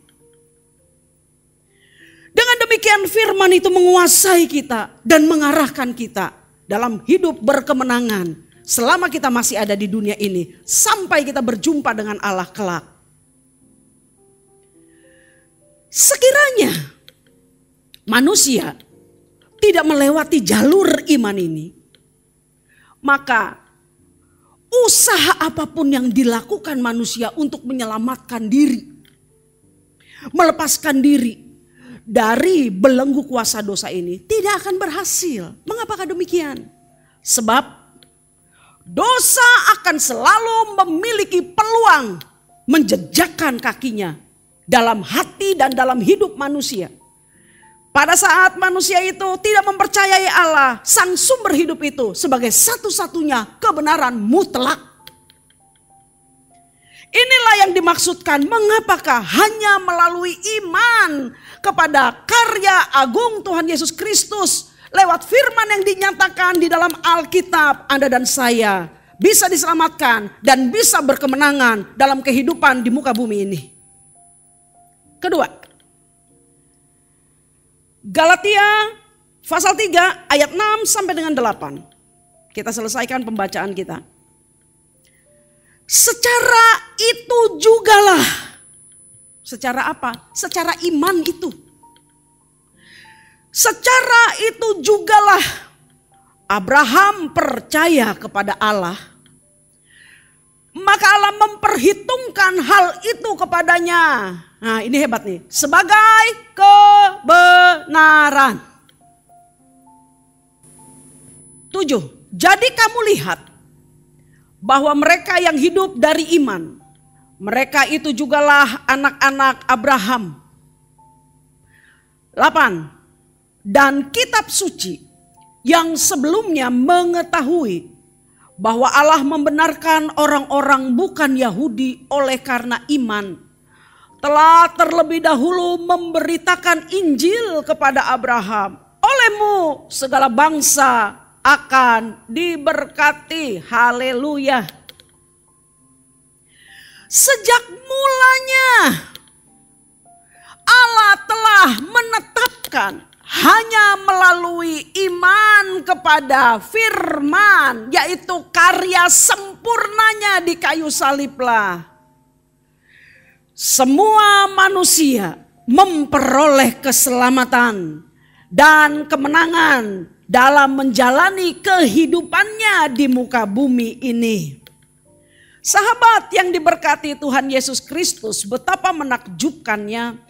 Dengan demikian firman itu menguasai kita dan mengarahkan kita dalam hidup berkemenangan selama kita masih ada di dunia ini, sampai kita berjumpa dengan Allah kelak. Sekiranya manusia tidak melewati jalur iman ini, maka usaha apapun yang dilakukan manusia untuk menyelamatkan diri, melepaskan diri dari belenggu kuasa dosa ini tidak akan berhasil. Mengapakah demikian? Sebab dosa akan selalu memiliki peluang menjejakkan kakinya dalam hati dan dalam hidup manusia. Pada saat manusia itu tidak mempercayai Allah, sang sumber hidup itu, sebagai satu-satunya kebenaran mutlak. Inilah yang dimaksudkan mengapakah hanya melalui iman kepada karya agung Tuhan Yesus Kristus, lewat firman yang dinyatakan di dalam Alkitab, Anda dan saya bisa diselamatkan dan bisa berkemenangan dalam kehidupan di muka bumi ini. Kedua, Galatia pasal 3 ayat 6 sampai dengan 8. Kita selesaikan pembacaan kita. Secara itu jugalah. Secara apa? Secara iman itu. Secara itu jugalah Abraham percaya kepada Allah. Maka Allah memperhitungkan hal itu kepadanya. Nah, ini hebat nih. Sebagai kebenaran. 7. Jadi kamu lihat bahwa mereka yang hidup dari iman, mereka itu jugalah anak-anak Abraham. 8. Dan kitab suci yang sebelumnya mengetahui bahwa Allah membenarkan orang-orang bukan Yahudi oleh karena iman, telah terlebih dahulu memberitakan Injil kepada Abraham. Olehmu segala bangsa akan diberkati. Haleluya. Sejak mulanya Allah telah menetapkan hanya melalui iman kepada firman, yaitu karya sempurnanya di kayu saliblah, semua manusia memperoleh keselamatan dan kemenangan dalam menjalani kehidupannya di muka bumi ini. Sahabat yang diberkati Tuhan Yesus Kristus, betapa menakjubkannya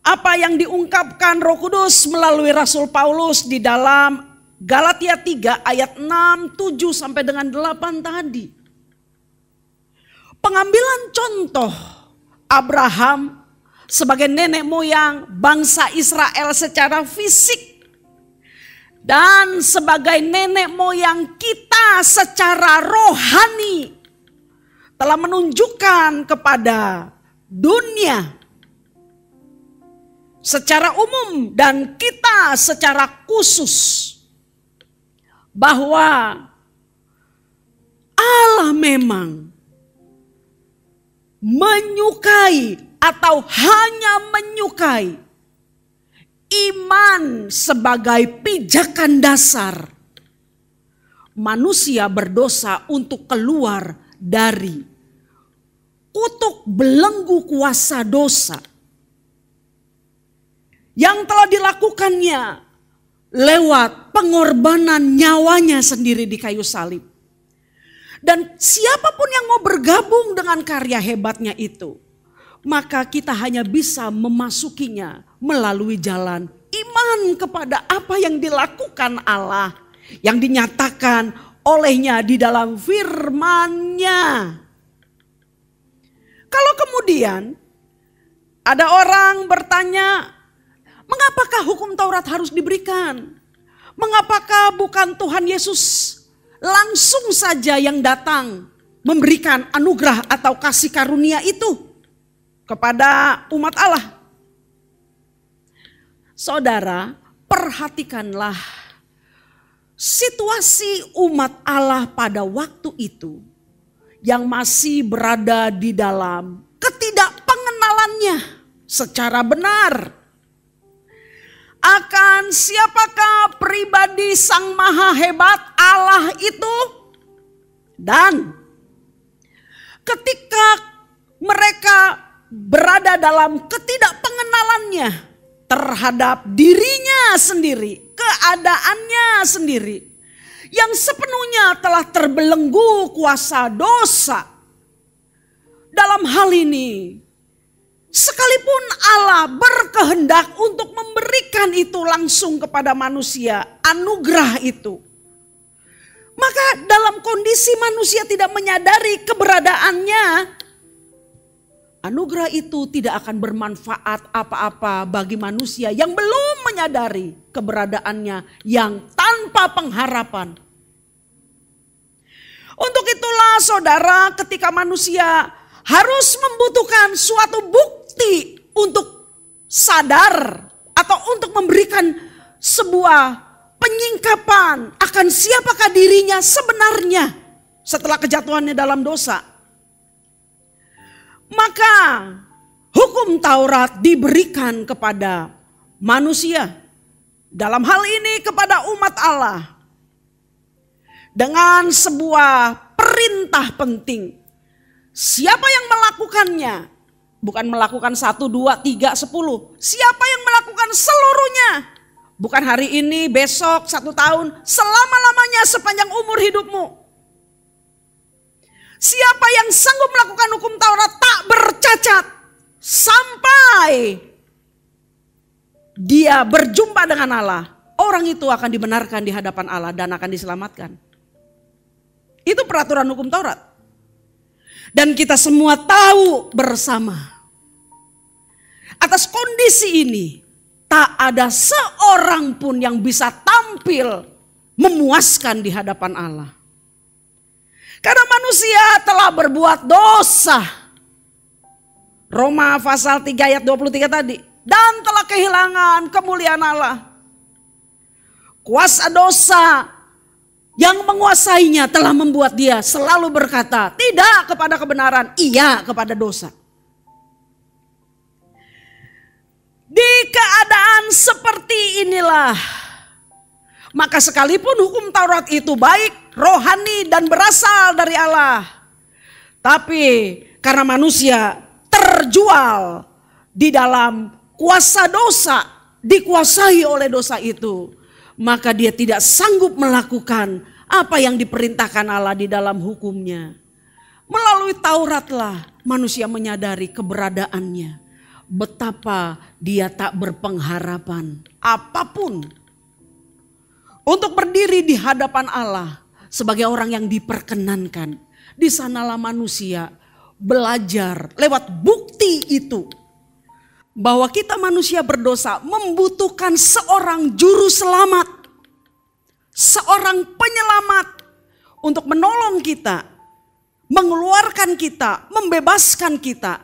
apa yang diungkapkan Roh Kudus melalui Rasul Paulus di dalam Galatia 3 ayat 6, 7 sampai dengan 8 tadi. Pengambilan contoh Abraham sebagai nenek moyang bangsa Israel secara fisik dan sebagai nenek moyang kita secara rohani telah menunjukkan kepada dunia secara umum dan kita secara khusus bahwa Allah memang menyukai atau hanya menyukai iman sebagai pijakan dasar, manusia berdosa untuk keluar dari kutuk belenggu kuasa dosa yang telah dilakukannya lewat pengorbanan nyawanya sendiri di kayu salib. Dan siapapun yang mau bergabung dengan karya hebatnya itu, maka kita hanya bisa memasukinya melalui jalan iman kepada apa yang dilakukan Allah, yang dinyatakan olehnya di dalam firman-Nya. Kalau kemudian ada orang bertanya, mengapakah hukum Taurat harus diberikan? Mengapakah bukan Tuhan Yesus langsung saja yang datang memberikan anugerah atau kasih karunia itu kepada umat Allah? Saudara, perhatikanlah situasi umat Allah pada waktu itu yang masih berada di dalam ketidakpengenalannya secara benar akan siapakah pribadi Sang Maha Hebat Allah itu. Dan ketika mereka berada dalam ketidakpengenalannya terhadap dirinya sendiri, keadaannya sendiri, yang sepenuhnya telah terbelenggu kuasa dosa. Dalam hal ini, sekalipun Allah berkehendak untuk memberikan itu langsung kepada manusia, anugerah itu, maka dalam kondisi manusia tidak menyadari keberadaannya, anugerah itu tidak akan bermanfaat apa-apa bagi manusia yang belum menyadari keberadaannya yang tanpa pengharapan. Untuk itulah saudara, ketika manusia harus membutuhkan suatu bukti untuk sadar atau untuk memberikan sebuah penyingkapan akan siapakah dirinya sebenarnya setelah kejatuhannya dalam dosa, maka hukum Taurat diberikan kepada manusia, dalam hal ini kepada umat Allah, dengan sebuah perintah penting. Siapa yang melakukannya? Bukan melakukan 1, 2, 3, 10. Siapa yang melakukan seluruhnya? Bukan hari ini, besok, 1 tahun, selama-lamanya sepanjang umur hidupmu. Siapa yang sanggup melakukan hukum Taurat tak bercacat sampai dia berjumpa dengan Allah, orang itu akan dibenarkan di hadapan Allah dan akan diselamatkan. Itu peraturan hukum Taurat. Dan kita semua tahu bersama, atas kondisi ini tak ada seorang pun yang bisa tampil memuaskan di hadapan Allah. Karena manusia telah berbuat dosa. Roma pasal 3 ayat 23 tadi. Dan telah kehilangan kemuliaan Allah. Kuasa dosa yang menguasainya telah membuat dia selalu berkata tidak kepada kebenaran, iya kepada dosa. Di keadaan seperti inilah, maka sekalipun hukum Taurat itu baik, rohani dan berasal dari Allah, tapi karena manusia terjual di dalam kuasa dosa, dikuasai oleh dosa itu, maka dia tidak sanggup melakukan apa yang diperintahkan Allah di dalam hukumnya. Melalui Tauratlah manusia menyadari keberadaannya, betapa dia tak berpengharapan apapun untuk berdiri di hadapan Allah sebagai orang yang diperkenankan. Di sanalah manusia belajar lewat bukti itu, bahwa kita manusia berdosa membutuhkan seorang juru selamat, seorang penyelamat untuk menolong kita, mengeluarkan kita, membebaskan kita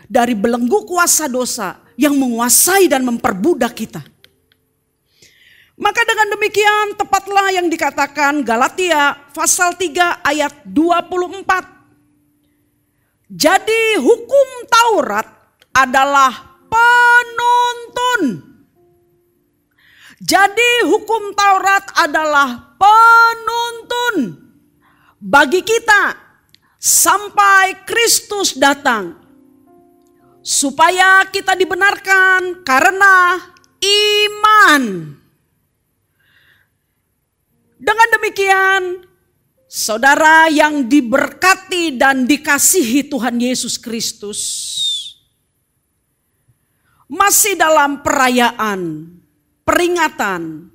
dari belenggu kuasa dosa yang menguasai dan memperbudak kita. Maka dengan demikian tepatlah yang dikatakan Galatia pasal 3 ayat 24. Jadi hukum Taurat adalah penuntun. Jadi hukum Taurat adalah penuntun bagi kita sampai Kristus datang. Supaya kita dibenarkan karena iman. Dengan demikian, saudara yang diberkati dan dikasihi Tuhan Yesus Kristus, masih dalam perayaan, peringatan,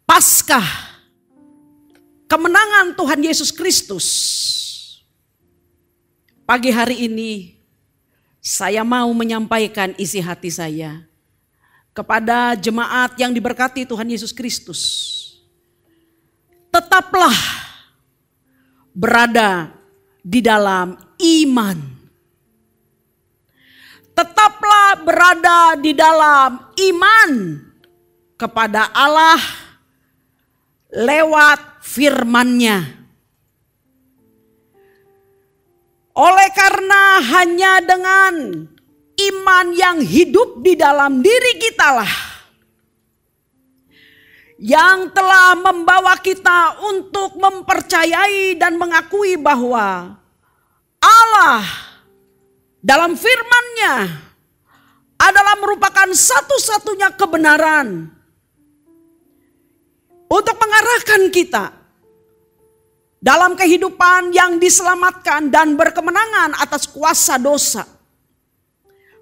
Paskah, kemenangan Tuhan Yesus Kristus. Pagi hari ini, saya mau menyampaikan isi hati saya kepada jemaat yang diberkati Tuhan Yesus Kristus. Tetaplah berada di dalam iman. Tetaplah berada di dalam iman kepada Allah lewat firman-Nya. Oleh karena hanya dengan iman yang hidup di dalam diri kitalah yang telah membawa kita untuk mempercayai dan mengakui bahwa Allah dalam firman-Nya adalah merupakan satu-satunya kebenaran untuk mengarahkan kita dalam kehidupan yang diselamatkan dan berkemenangan atas kuasa dosa.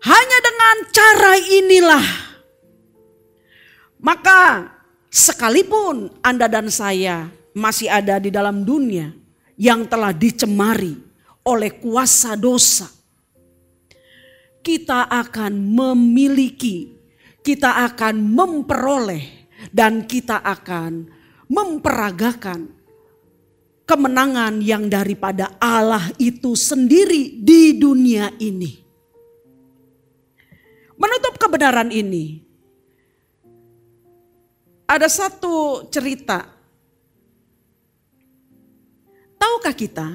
Hanya dengan cara inilah, maka sekalipun Anda dan saya masih ada di dalam dunia yang telah dicemari oleh kuasa dosa, kita akan memiliki, kita akan memperoleh, dan kita akan memperagakan kemenangan yang daripada Allah itu sendiri di dunia ini. Menutup kebenaran ini, ada satu cerita. Tahukah kita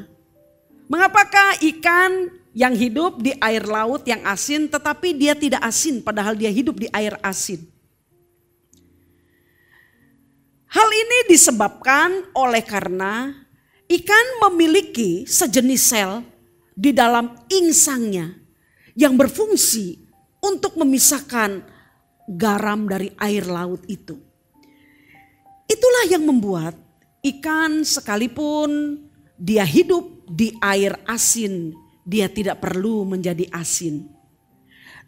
mengapakah ikan yang hidup di air laut yang asin tetapi dia tidak asin padahal dia hidup di air asin? Hal ini disebabkan oleh karena ikan memiliki sejenis sel di dalam insangnya yang berfungsi untuk memisahkan garam dari air laut itu. Itulah yang membuat ikan sekalipun dia hidup di air asin, dia tidak perlu menjadi asin.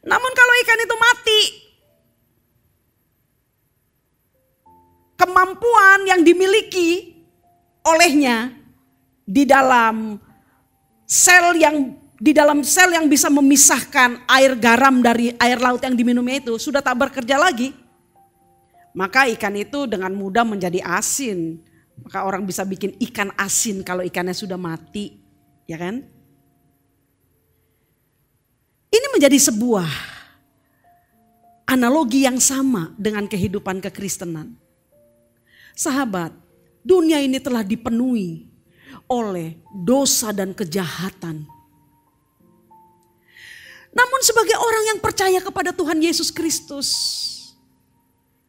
Namun kalau ikan itu mati, kemampuan yang dimiliki olehnya di dalam sel yang bisa memisahkan air garam dari air laut yang diminumnya itu sudah tak bekerja lagi. Maka ikan itu dengan mudah menjadi asin. Maka orang bisa bikin ikan asin kalau ikannya sudah mati, ya kan? Ini menjadi sebuah analogi yang sama dengan kehidupan kekristenan. Sahabat, dunia ini telah dipenuhi oleh dosa dan kejahatan. Namun sebagai orang yang percaya kepada Tuhan Yesus Kristus,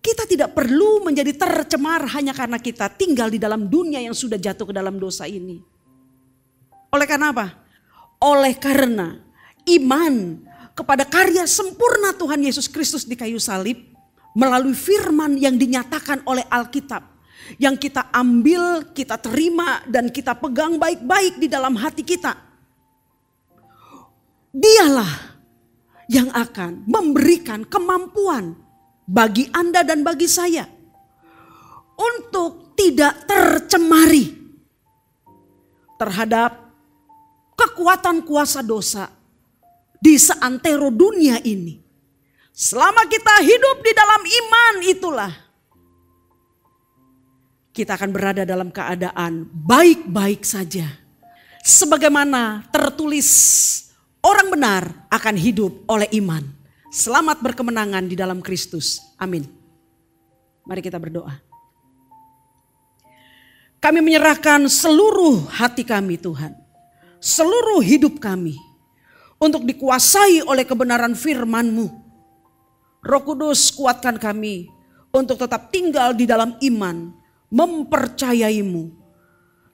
kita tidak perlu menjadi tercemar hanya karena kita tinggal di dalam dunia yang sudah jatuh ke dalam dosa ini. Oleh karena apa? Oleh karena iman kepada karya sempurna Tuhan Yesus Kristus di kayu salib melalui firman yang dinyatakan oleh Alkitab, yang kita ambil, kita terima dan kita pegang baik-baik di dalam hati kita. Dialah yang akan memberikan kemampuan bagi Anda dan bagi saya untuk tidak tercemari terhadap kekuatan kuasa dosa di seantero dunia ini. Selama kita hidup di dalam iman itulah kita akan berada dalam keadaan baik-baik saja. Sebagaimana tertulis, orang benar akan hidup oleh iman. Selamat berkemenangan di dalam Kristus. Amin. Mari kita berdoa. Kami menyerahkan seluruh hati kami Tuhan. seluruh hidup kami untuk dikuasai oleh kebenaran firman-Mu. Roh Kudus, kuatkan kami untuk tetap tinggal di dalam iman, mempercayai-Mu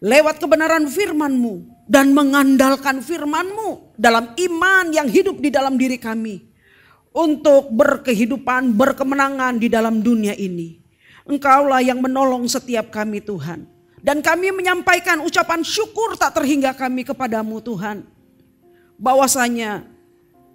lewat kebenaran firman-Mu dan mengandalkan firman-Mu dalam iman yang hidup di dalam diri kami untuk berkehidupan, berkemenangan di dalam dunia ini. Engkaulah yang menolong setiap kami Tuhan. Dan kami menyampaikan ucapan syukur tak terhingga kami kepadamu Tuhan. Bahwasanya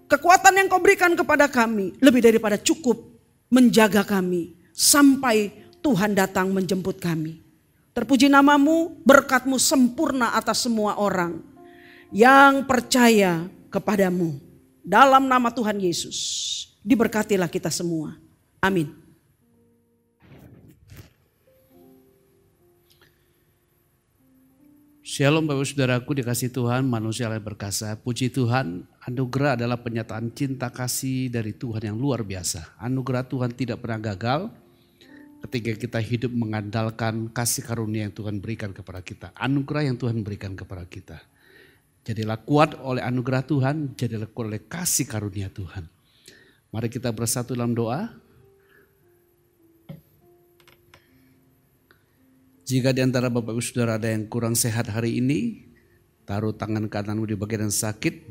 kekuatan yang Kau berikan kepada kami lebih daripada cukup menjaga kami sampai Tuhan datang menjemput kami. Terpuji nama-Mu, berkat-Mu sempurna atas semua orang yang percaya kepadamu. Dalam nama Tuhan Yesus, diberkatilah kita semua. Amin. Shalom Bapak Saudaraku dikasih Tuhan, manusia yang berkasa. Puji Tuhan, anugerah adalah penyataan cinta kasih dari Tuhan yang luar biasa. Anugerah Tuhan tidak pernah gagal ketika kita hidup mengandalkan kasih karunia yang Tuhan berikan kepada kita. Anugerah yang Tuhan berikan kepada kita. Jadilah kuat oleh anugerah Tuhan, jadilah kuat oleh kasih karunia Tuhan. Mari kita bersatu dalam doa. Jika di antara Bapak Ibu Saudara ada yang kurang sehat hari ini, taruh tangan kananmu di bagian yang sakit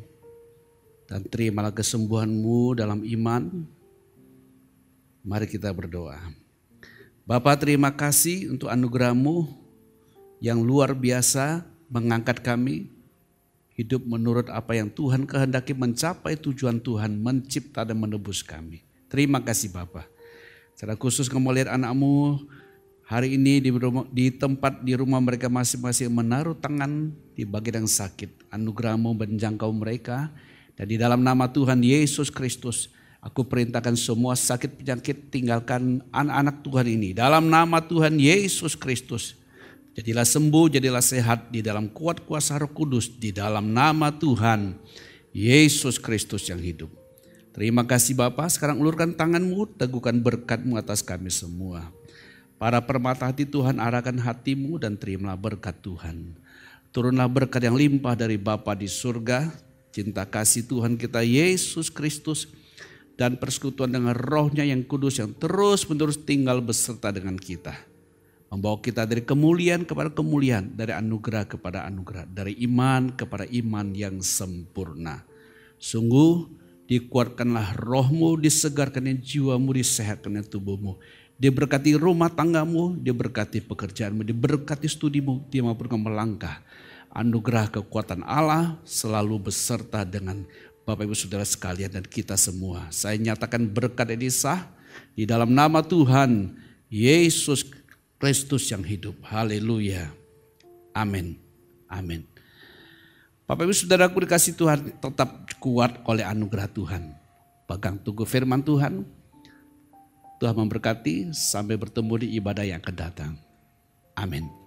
dan terimalah kesembuhanmu dalam iman. Mari kita berdoa. Bapa, terima kasih untuk anugerah-Mu yang luar biasa mengangkat kami hidup menurut apa yang Tuhan kehendaki, mencapai tujuan Tuhan mencipta dan menebus kami. Terima kasih Bapa. Secara khusus kamu lihat anak-Mu hari ini di tempat di rumah mereka masing-masing menaruh tangan di bagian yang sakit. Anugerah-Mu menjangkau mereka. Dan di dalam nama Tuhan Yesus Kristus, aku perintahkan semua sakit penyakit tinggalkan anak-anak Tuhan ini. Dalam nama Tuhan Yesus Kristus, jadilah sembuh, jadilah sehat di dalam kuat kuasa Roh Kudus. Di dalam nama Tuhan Yesus Kristus yang hidup. Terima kasih Bapa. Sekarang ulurkan tangan-Mu, teguhkan berkat-Mu atas kami semua. Para permata hati Tuhan, arahkan hatimu dan terimalah berkat Tuhan. Turunlah berkat yang limpah dari Bapa di surga, cinta kasih Tuhan kita Yesus Kristus, dan persekutuan dengan Roh-Nya yang kudus yang terus menerus tinggal beserta dengan kita. Membawa kita dari kemuliaan kepada kemuliaan, dari anugerah kepada anugerah, dari iman kepada iman yang sempurna. Sungguh dikuatkanlah roh-Mu, disegarkannya jiwa-Mu, disehatkannya tubuh-Mu. Diberkati rumah tanggamu, diberkati pekerjaanmu, diberkati studimu, dimanapun kamu melangkah. Anugerah kekuatan Allah selalu beserta dengan Bapak Ibu Saudara sekalian dan kita semua. Saya nyatakan berkat ini sah di dalam nama Tuhan Yesus Kristus yang hidup. Haleluya. Amin. Amin. Bapak Ibu Saudaraku dikasih Tuhan, tetap kuat oleh anugerah Tuhan. Pegang teguh firman Tuhan. Tuhan memberkati, sampai bertemu di ibadah yang akan datang. Amin.